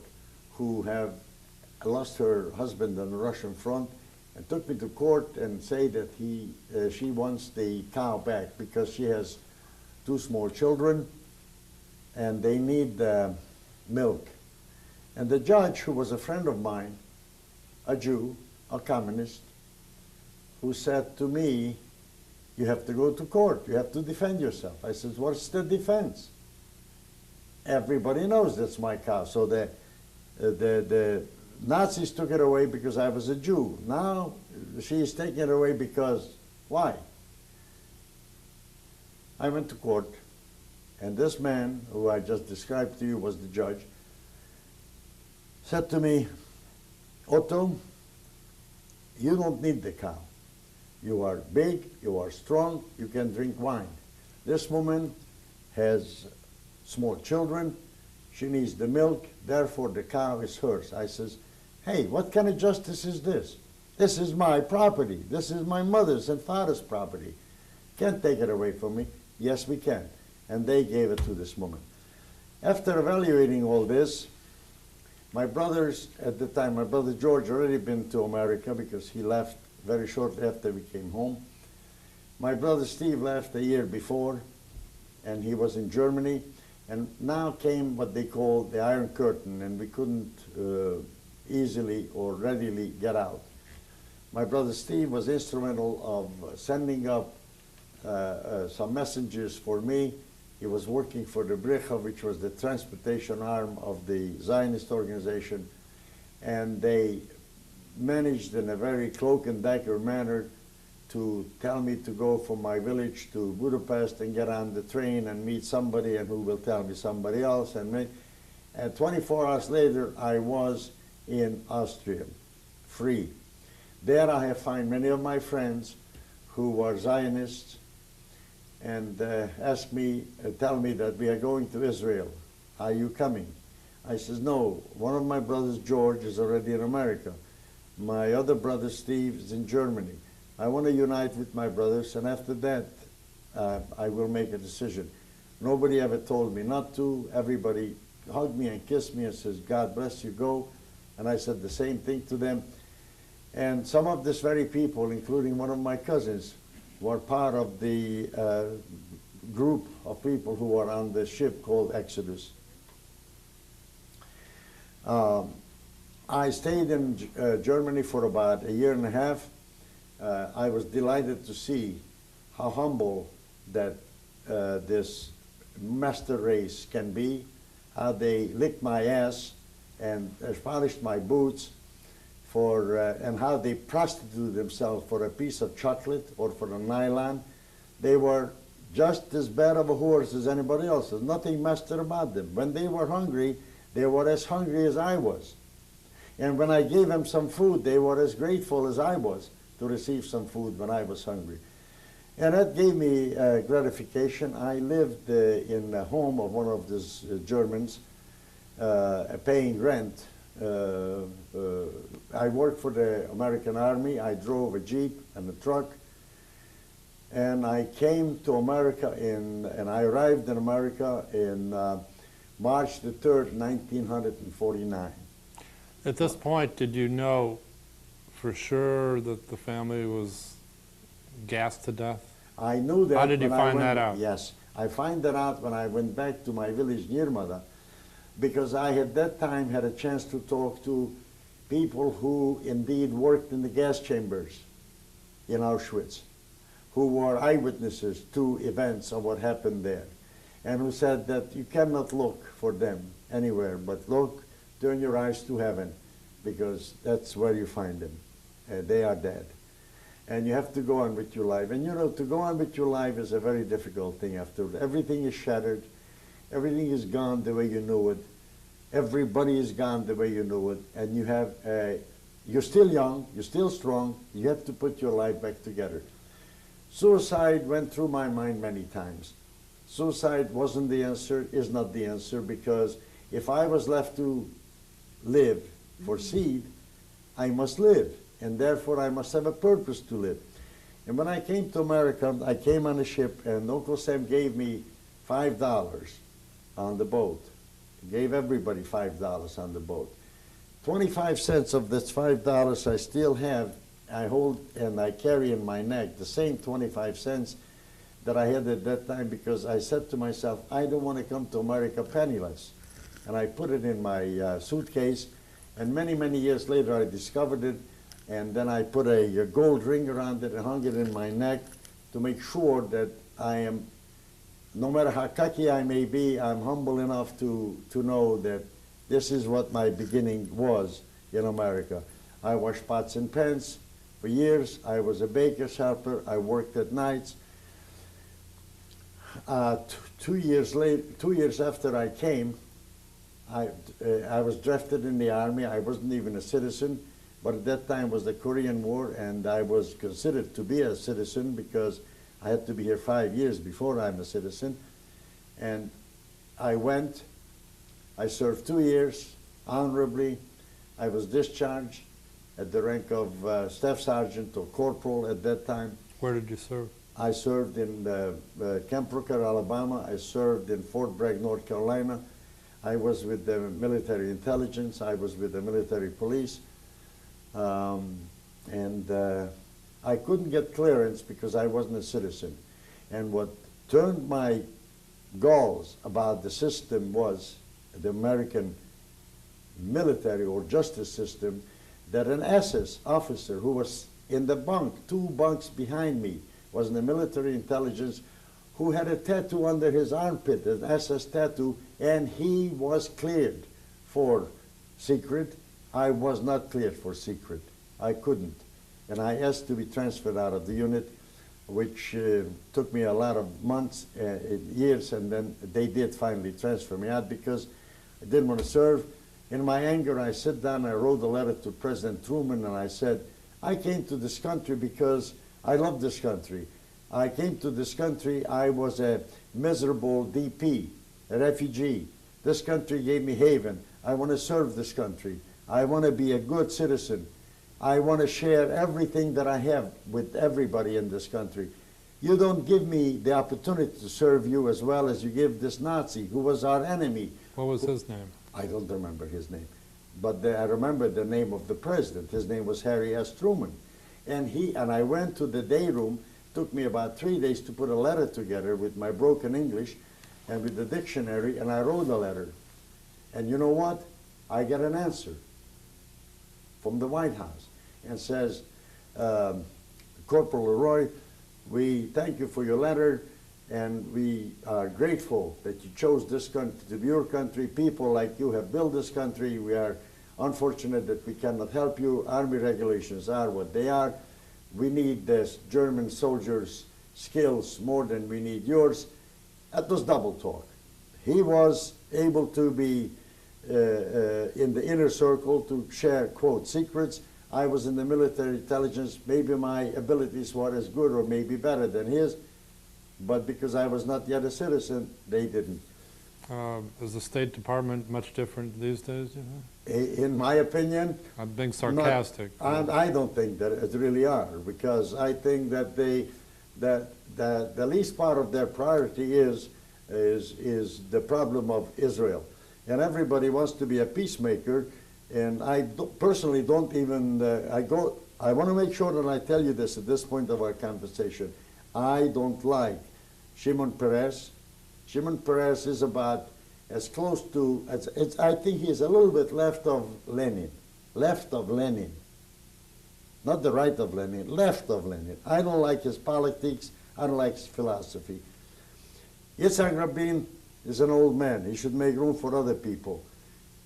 who have lost her husband on the Russian front, and took me to court and say that she wants the cow back because she has 2 small children and they need milk. And the judge, who was a friend of mine, a Jew, a communist, who said to me, you have to go to court, you have to defend yourself. I said, what's the defense? Everybody knows that's my cow. So the Nazis took it away because I was a Jew. Now she's taking it away because, why? I went to court, and this man, who I just described to you was the judge, said to me, Otto, you don't need the cow. You are big, you are strong, you can drink wine. This woman has small children, she needs the milk, therefore the cow is hers. I says, hey, what kind of justice is this? This is my property. This is my mother's and father's property. Can't take it away from me. Yes, we can. And they gave it to this woman. After evaluating all this, my brothers at the time, my brother George already been to America because he left very shortly after we came home. My brother Steve left a year before, and he was in Germany. And now came what they call the Iron Curtain, and we couldn't easily or readily get out. My brother Steve was instrumental of sending up some messengers for me. He was working for the Bricha, which was the transportation arm of the Zionist organization, and they managed in a very cloak and dagger manner to tell me to go from my village to Budapest and get on the train and meet somebody, and who will tell me somebody else. And 24 hours later, I was in Austria, free. There I have found many of my friends who were Zionists, and asked me, tell me that we are going to Israel. Are you coming? I says, no. One of my brothers, George, is already in America. My other brother, Steve, is in Germany. I want to unite with my brothers, and after that, I will make a decision. Nobody ever told me not to. Everybody hugged me and kissed me and says, God bless you, go. And I said the same thing to them. And some of these very people, including one of my cousins, were part of the group of people who were on the ship called Exodus. I stayed in Germany for about a year and a half. I was delighted to see how humble that this master race can be, how they licked my ass and polished my boots, and how they prostituted themselves for a piece of chocolate or for a nylon. They were just as bad of a horse as anybody else. There's nothing master about them. When they were hungry, they were as hungry as I was. And when I gave them some food, they were as grateful as I was to receive some food when I was hungry. And that gave me gratification. I lived in a home of one of these Germans, paying rent. I worked for the American Army. I drove a Jeep and a truck. And I came to America and I arrived in America in March the 3rd, 1949. At this point, did you know for sure that the family was gassed to death? I knew that. How did you find that out? Yes, I find that out when I went back to my village Nirmada, because I at that time had a chance to talk to people who indeed worked in the gas chambers in Auschwitz, who were eyewitnesses to events of what happened there, and who said that you cannot look for them anywhere, but turn your eyes to heaven, because that's where you find them. They are dead. And you have to go on with your life. And you know, to go on with your life is a very difficult thing after everything is shattered, everything is gone the way you knew it, everybody is gone the way you knew it, and you have, you're still young, you're still strong, you have to put your life back together. Suicide went through my mind many times. Suicide wasn't the answer, is not the answer, because if I was left to live for seed, I must live, and therefore I must have a purpose to live. And when I came to America, I came on a ship, and Uncle Sam gave me $5 on the boat. He gave everybody $5 on the boat. 25 cents of this $5 I still have. I hold and I carry in my neck the same 25 cents that I had at that time, because I said to myself, I don't want to come to America penniless. And I put it in my suitcase, and many, many years later I discovered it, and then I put a gold ring around it and hung it in my neck to make sure that I am, no matter how cocky I may be, I'm humble enough to know that this is what my beginning was in America. I washed pots and pans for years. I was a baker's helper. I worked at nights. 2 years after I came, I was drafted in the army. I wasn't even a citizen, but at that time was the Korean War, and I was considered to be a citizen because I had to be here 5 years before I'm a citizen. And I went, I served 2 years honorably. I was discharged at the rank of staff sergeant or corporal at that time. Where did you serve? I served in Camp Rooker, Alabama. I served in Fort Bragg, North Carolina. I was with the military intelligence. I was with the military police. And I couldn't get clearance because I wasn't a citizen. And what turned my galls about the system was the American military or justice system, that an SS officer who was in the bunk, 2 bunks behind me, was in the military intelligence, who had a tattoo under his armpit, an SS tattoo, and he was cleared for secret. I was not cleared for secret. I couldn't. And I asked to be transferred out of the unit, which took me a lot of months, years, and then they did finally transfer me out because I didn't want to serve. In my anger, I sat down, I wrote a letter to President Truman, and I said, I came to this country because I love this country. I came to this country, I was a miserable DP, a refugee. This country gave me haven. I want to serve this country. I want to be a good citizen. I want to share everything that I have with everybody in this country. You don't give me the opportunity to serve you as well as you give this Nazi who was our enemy. What was his name? I don't remember his name, but I remember the name of the president. His name was Harry S. Truman. And I went to the day room. Took me about 3 days to put a letter together with my broken English and with the dictionary, and I wrote a letter. And you know what? I got an answer from the White House and says, Corporal Leroy, we thank you for your letter, and we are grateful that you chose this country to be your country. People like you have built this country. We are unfortunate that we cannot help you. Army regulations are what they are. We need the German soldiers' skills more than we need yours. That was double talk. He was able to be in the inner circle to share, quote, secrets. I was in the military intelligence. Maybe my abilities were as good or maybe better than his, but because I was not yet a citizen, they didn't. Is the State Department much different these days, do you think? In my opinion, I'm being sarcastic. I don't think that it really are, because I think that the least part of their priority is the problem of Israel. And everybody wants to be a peacemaker, and I personally don't even, I want to make sure that I tell you this at this point of our conversation. I don't like Shimon Peres. Shimon Peres is about as close to, I think he's a little bit left of Lenin. Not the right of Lenin, left of Lenin. I don't like his politics, I don't like his philosophy. Yitzhak Rabin is an old man. He should make room for other people.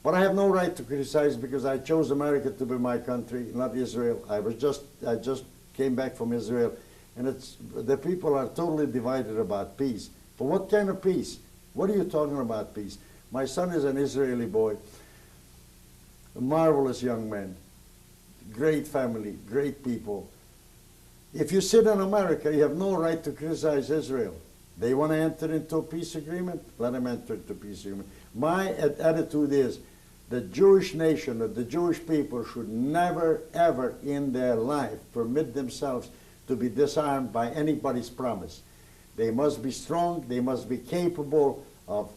But I have no right to criticize because I chose America to be my country, not Israel. I just came back from Israel, and the people are totally divided about peace. But what kind of peace? What are you talking about peace? My son is an Israeli boy, a marvelous young man, great family, great people. If you sit in America, you have no right to criticize Israel. They want to enter into a peace agreement, let them enter into a peace agreement. My attitude is the Jewish nation, or the Jewish people should never, ever in their life permit themselves to be disarmed by anybody's promise. They must be strong, they must be capable of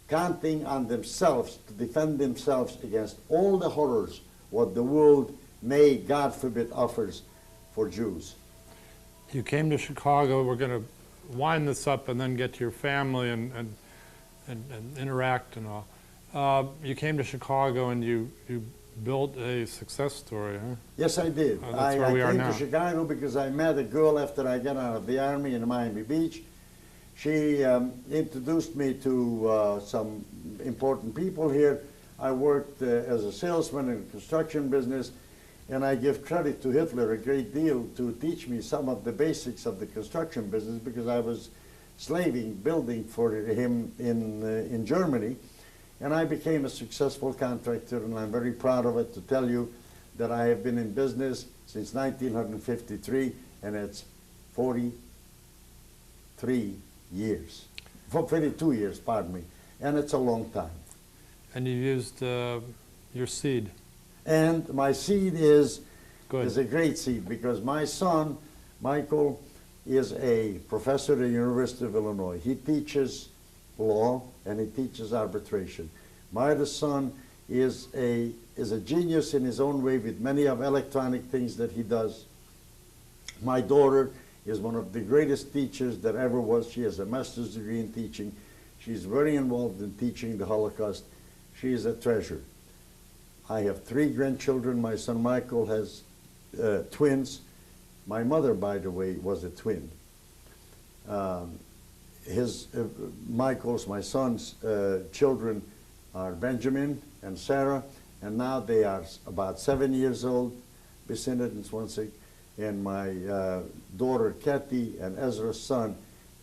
counting on themselves to defend themselves against all the horrors what the world may, God forbid, offers for Jews. You came to Chicago. We're going to wind this up and then get to your family and interact and all. You came to Chicago and you built a success story, huh? Yes, I did. That's where we are now. I came to Chicago because I met a girl after I got out of the Army in Miami Beach. She introduced me to some important people here. I worked as a salesman in the construction business, and I give credit to Hitler a great deal to teach me some of the basics of the construction business because I was slaving, building for him in Germany. And I became a successful contractor, and I'm very proud of it to tell you that I have been in business since 1953, and it's 43 years. 42 years, pardon me. And it's a long time. And you used your seed. And my seed is Good. a great seed because my son, Michael, is a professor at the University of Illinois. He teaches law and he teaches arbitration. My other son is a genius in his own way with many of electronic things that he does. My daughter is one of the greatest teachers that ever was. She has a master's degree in teaching. She's very involved in teaching the Holocaust. She is a treasure. I have 3 grandchildren. My son Michael has twins. My mother, by the way, was a twin. Michael's, my son's children are Benjamin and Sarah, and now they are about 7 years old, and my daughter Kathy and Ezra's son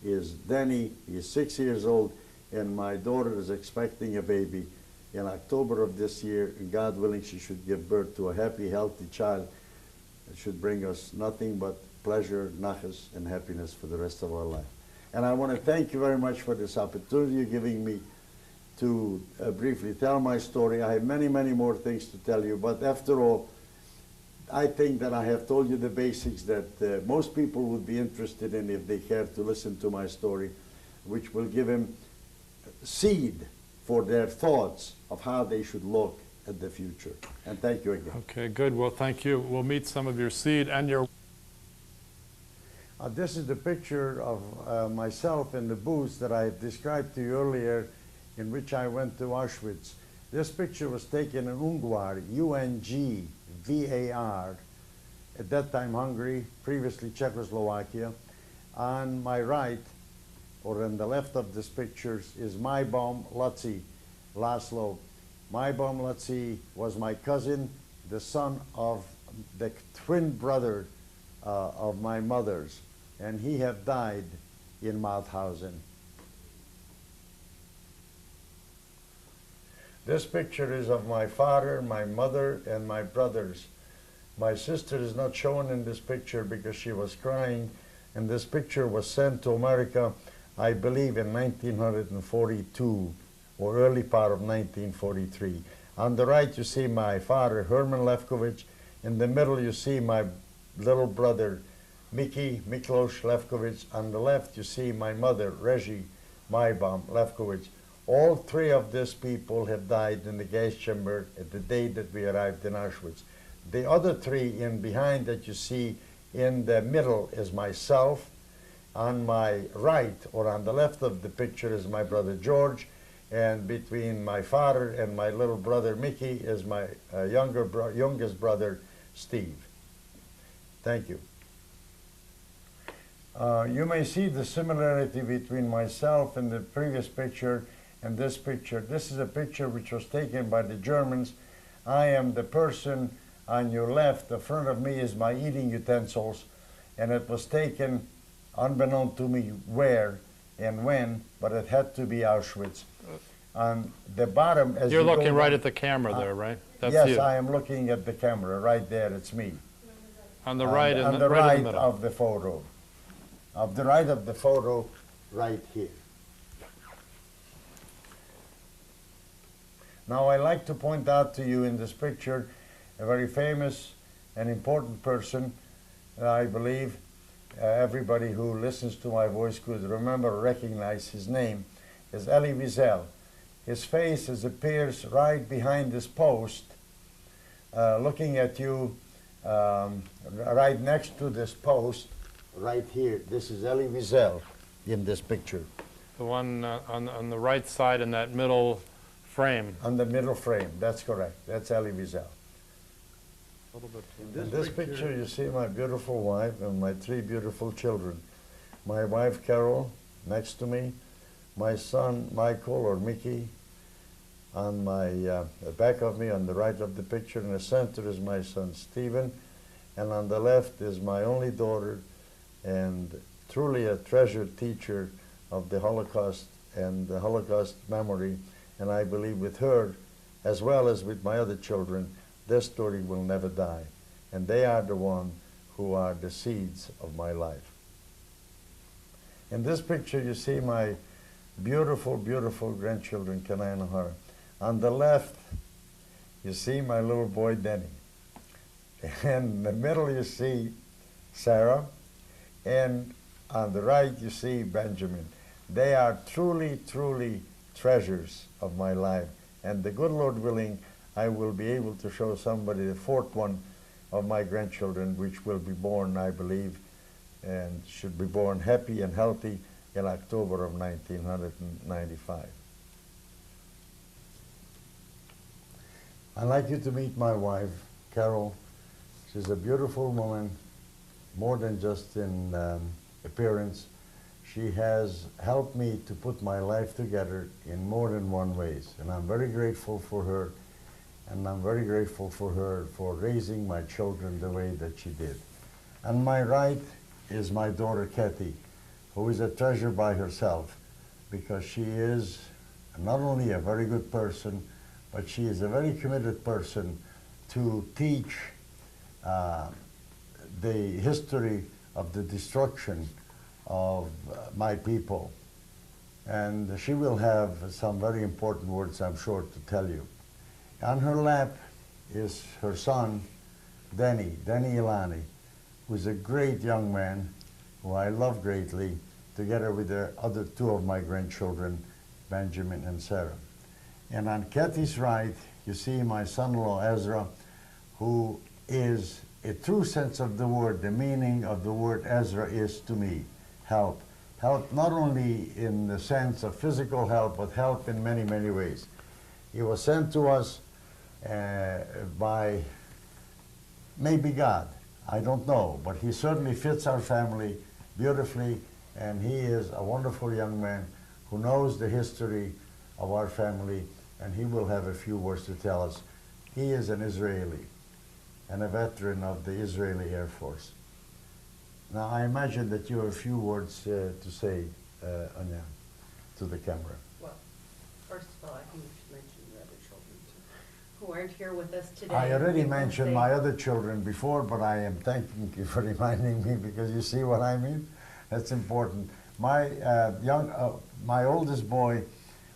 is Danny, he's 6 years old, and my daughter is expecting a baby in October of this year, and God willing she should give birth to a happy, healthy child. It should bring us nothing but pleasure, nachas, and happiness for the rest of our life. And I want to thank you very much for this opportunity you're giving me to briefly tell my story. I have many, many more things to tell you, but after all, I think that I have told you the basics that most people would be interested in if they care to listen to my story, which will give them seed for their thoughts of how they should look at the future. And thank you again. Okay, good. Well, thank you. We'll meet some of your seed and your... This is the picture of myself in the booth that I described to you earlier, in which I went to Auschwitz. This picture was taken in Ungvar, U-N-G-V-A-R, at that time Hungary, previously Czechoslovakia. On my right, or on the left of this picture, is Maibom Lutzi Laszlo. Maibom Lutzi was my cousin, the son of the twin brother of my mother's, and he had died in Mauthausen. This picture is of my father, my mother, and my brothers. My sister is not shown in this picture because she was crying, and this picture was sent to America, I believe, in 1942 or early part of 1943. On the right you see my father, Herman Lefkovich. In the middle you see my little brother, Miklos Lefkovich. On the left you see my mother, Reggie Maibom Lefkovich. All three of these people have died in the gas chamber at the day that we arrived in Auschwitz. The other three in behind that you see in the middle is myself. On my right, or on the left of the picture, is my brother George, and between my father and my little brother Mickey is my youngest brother Steve. Thank you. You may see the similarity between myself and the previous picture and this picture. This is a picture which was taken by the Germans. I am the person on your left. The front of me is my eating utensils, and it was taken unbeknown to me where and when, but it had to be Auschwitz. On the bottom, as You're looking right at the camera there, right? That's yes, you. I am looking at the camera right there. It's me. On the right, on the right of the photo. Of the right of the photo, right here. Now, I like to point out to you in this picture a very famous and important person that I believe everybody who listens to my voice could remember or recognize his name, is Elie Wiesel. His face appears right behind this post, looking at you right next to this post, right here. This is Elie Wiesel in this picture. The one on the right side in that middle frame. On the middle frame, that's correct. That's Elie Wiesel. In this picture you see my beautiful wife and my three beautiful children. My wife Carol next to me, my son Michael or Mickey on my back of me on the right of the picture. In the center is my son Stephen, and on the left is my only daughter and truly a treasured teacher of the Holocaust and the Holocaust memory. And I believe with her, as well as with my other children, this story will never die. And they are the one who are the seeds of my life. In this picture you see my beautiful, beautiful grandchildren, Kanai and O'Hara. On the left you see my little boy Denny. And in the middle you see Sarah. And on the right you see Benjamin. They are truly, truly treasures of my life. And the good Lord willing, I will be able to show somebody the fourth one of my grandchildren, which will be born, I believe, and should be born happy and healthy in October of 1995. I'd like you to meet my wife, Carol. She's a beautiful woman, more than just in appearance. She has helped me to put my life together in more than one ways, and I'm very grateful for her, and I'm very grateful for her for raising my children the way that she did. On my right is my daughter Kathy, who is a treasure by herself, because she is not only a very good person, but she is a very committed person to teach the history of the destruction of my people. And she will have some very important words, I'm sure, to tell you. On her lap is her son, Danny Ilani, who's a great young man who I love greatly, together with the other two of my grandchildren, Benjamin and Sarah. And on Kathy's right, you see my son-in-law Ezra, who is a true sense of the word. The meaning of the word Ezra is to me help. Help not only in the sense of physical help, but help in many, many ways. He was sent to us by maybe God, I don't know, but he certainly fits our family beautifully, and he is a wonderful young man who knows the history of our family, and he will have a few words to tell us. He is an Israeli and a veteran of the Israeli Air Force. Now, I imagine that you have a few words to say, Anya, to the camera. Well, first of all, I think you should mention your other children too, who aren't here with us today. I already mentioned my other children before, but I am thanking you for reminding me, because you see what I mean? That's important. My my oldest boy,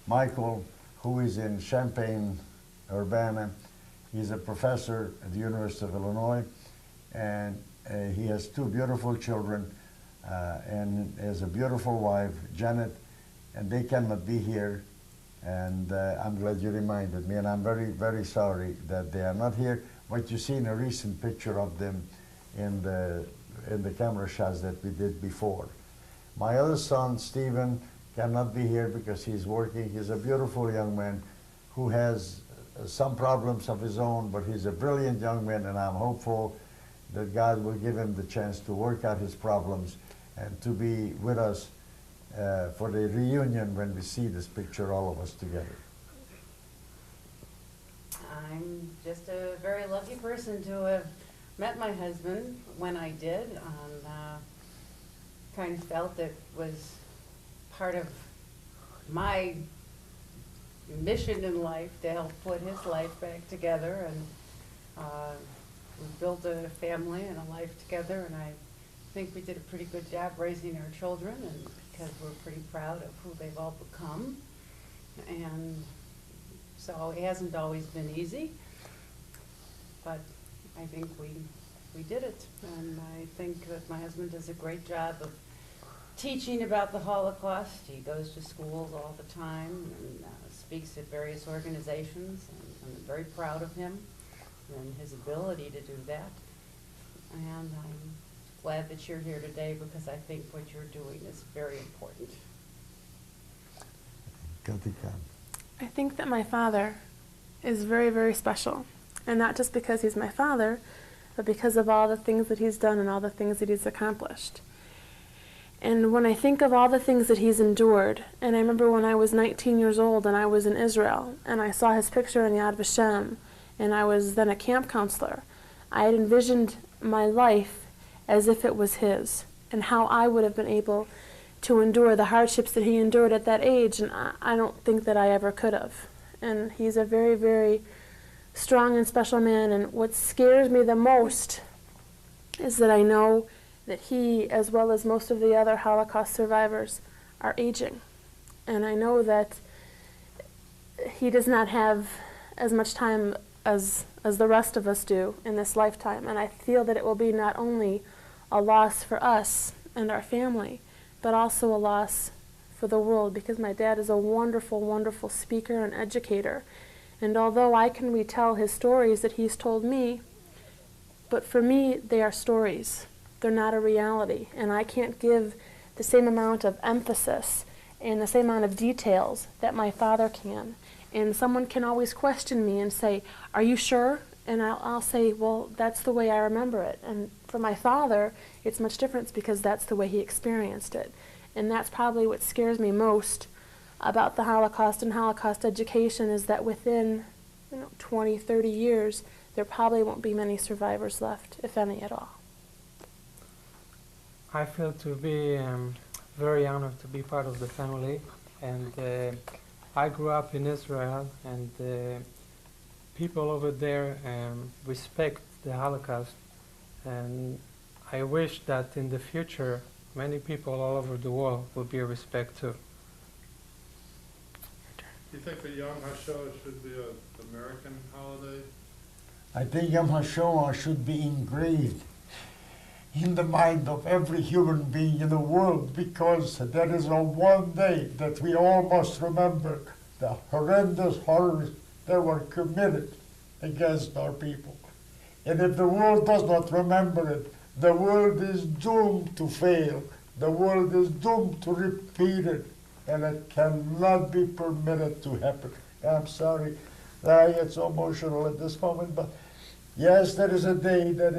Michael, who is in Champaign, Urbana, he's a professor at the University of Illinois, and he has two beautiful children and has a beautiful wife, Janet, and they cannot be here. And I'm glad you reminded me, and I'm very, very sorry that they are not here. But you see in a recent picture of them in the camera shots that we did before. My other son, Stephen, cannot be here because he's working. He's a beautiful young man who has some problems of his own, but he's a brilliant young man, and I'm hopeful that God will give him the chance to work out his problems and to be with us for the reunion when we see this picture, all of us together. I'm just a very lucky person to have met my husband when I did, and kind of felt it was part of my mission in life to help put his life back together, and we built a family and a life together, and I think we did a pretty good job raising our children, and because we're pretty proud of who they've all become. And so it hasn't always been easy, but I think we did it, and I think that my husband does a great job of teaching about the Holocaust. He goes to schools all the time and speaks at various organizations, and I'm very proud of him and his ability to do that. And I'm glad that you're here today, because I think what you're doing is very important. I think that my father is very, very special. And not just because he's my father, but because of all the things that he's done and all the things that he's accomplished. And when I think of all the things that he's endured, and I remember when I was 19 years old and I was in Israel, and I saw his picture in Yad Vashem, and I was then a camp counselor, I had envisioned my life as if it was his, and how I would have been able to endure the hardships that he endured at that age, and I don't think that I ever could have. And he's a very, very strong and special man, and what scares me the most is that I know that he, as well as most of the other Holocaust survivors, are aging. And I know that he does not have as much time as the rest of us do in this lifetime. And I feel that it will be not only a loss for us and our family, but also a loss for the world, because my dad is a wonderful, wonderful speaker and educator. And although I can retell his stories that he's told me, but for me, they are stories. They're not a reality. And I can't give the same amount of emphasis and the same amount of details that my father can. And someone can always question me and say, "Are you sure?" And I'll say, "Well, that's the way I remember it." And for for my father, it's much different because that's the way he experienced it. And that's probably what scares me most about the Holocaust and Holocaust education, is that within 20, 30 years, there probably won't be many survivors left, if any at all. I feel to be very honored to be part of the family, and I grew up in Israel, and people over there respect the Holocaust, and I wish that in the future many people all over the world will be respect too. Do you think that Yom HaShoah should be an American holiday? I think Yom HaShoah should be engraved in the mind of every human being in the world, because there is a one day that we all must remember the horrendous horrors that were committed against our people. And if the world does not remember it, the world is doomed to fail. The world is doomed to repeat it, and it cannot be permitted to happen. I'm sorry that I get so emotional at this moment, but yes, there is a day that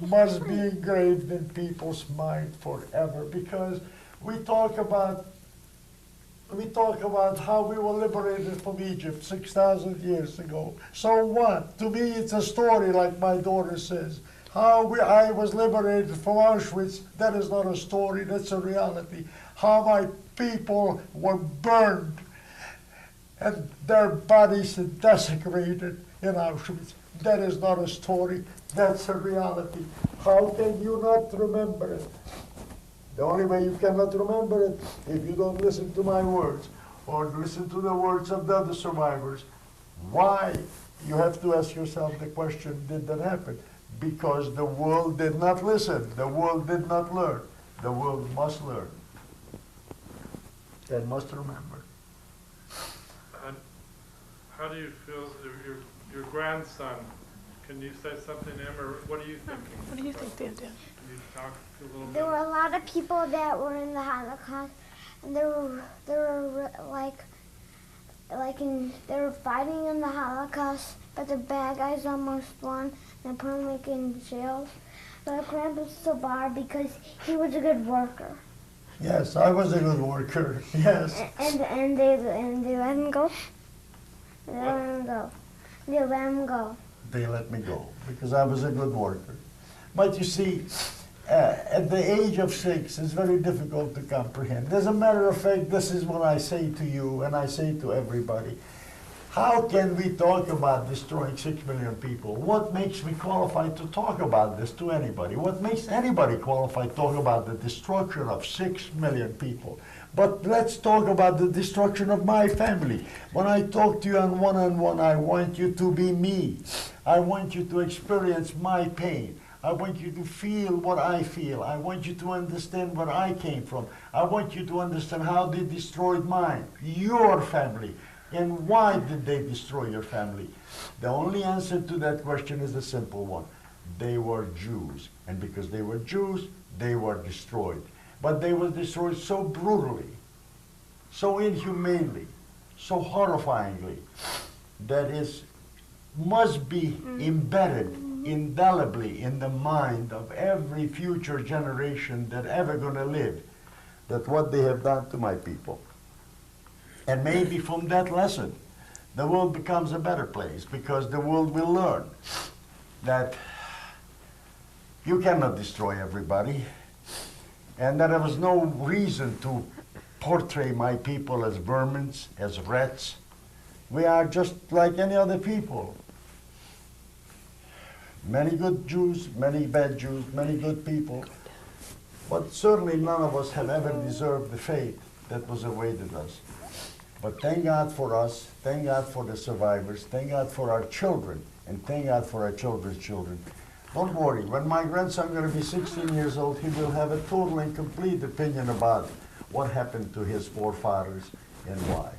must be engraved in people's mind forever, because we talk about how we were liberated from Egypt 6,000 years ago. So what? To me, it's a story, like my daughter says. I was liberated from Auschwitz, that is not a story, that's a reality. How my people were burned and their bodies desecrated in Auschwitz. That is not a story, that's a reality. How can you not remember it? The only way you cannot remember it, if you don't listen to my words or listen to the words of the other survivors. Why? You have to ask yourself the question, did that happen? Because the world did not listen, the world did not learn. The world must learn. They must remember. How do you feel, your grandson, can you say something to him, or what are you thinking? What do you think, Dan? Can you talk a little bit? There were a lot of people that were in the Holocaust, and they were fighting in the Holocaust, but the bad guys almost won, and put them in jails. But Grandpa survived because he was a good worker. Yes, I was a good worker, yes. And they let him go. They let him go. They let him go. They let me go because I was a good worker. But you see, at the age of 6, it's very difficult to comprehend. As a matter of fact, this is what I say to you and I say to everybody. How can we talk about destroying 6 million people? What makes me qualified to talk about this to anybody? What makes anybody qualified to talk about the destruction of 6 million people? But let's talk about the destruction of my family. When I talk to you on one-on-one, I want you to be me. I want you to experience my pain. I want you to feel what I feel. I want you to understand where I came from. I want you to understand how they destroyed mine, your family. And why did they destroy your family? The only answer to that question is a simple one. They were Jews. And because they were Jews, they were destroyed. But they were destroyed so brutally, so inhumanely, so horrifyingly, that it must be embedded indelibly in the mind of every future generation that ever going to live, that what they have done to my people. And maybe from that lesson, the world becomes a better place, because the world will learn that you cannot destroy everybody, and that there was no reason to portray my people as vermin, as rats. We are just like any other people. Many good Jews, many bad Jews, many good people. But certainly none of us have ever deserved the fate that was awaited us. But thank God for us, thank God for the survivors, thank God for our children, and thank God for our children's children. Don't worry, when my grandson is going to be 16 years old, he will have a total and complete opinion about what happened to his forefathers and why.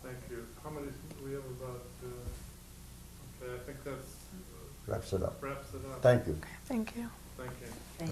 Thank you. How many, we have about, okay, I think that's Wraps it up. wraps it up. Thank you. Thank you. Thank you. Thank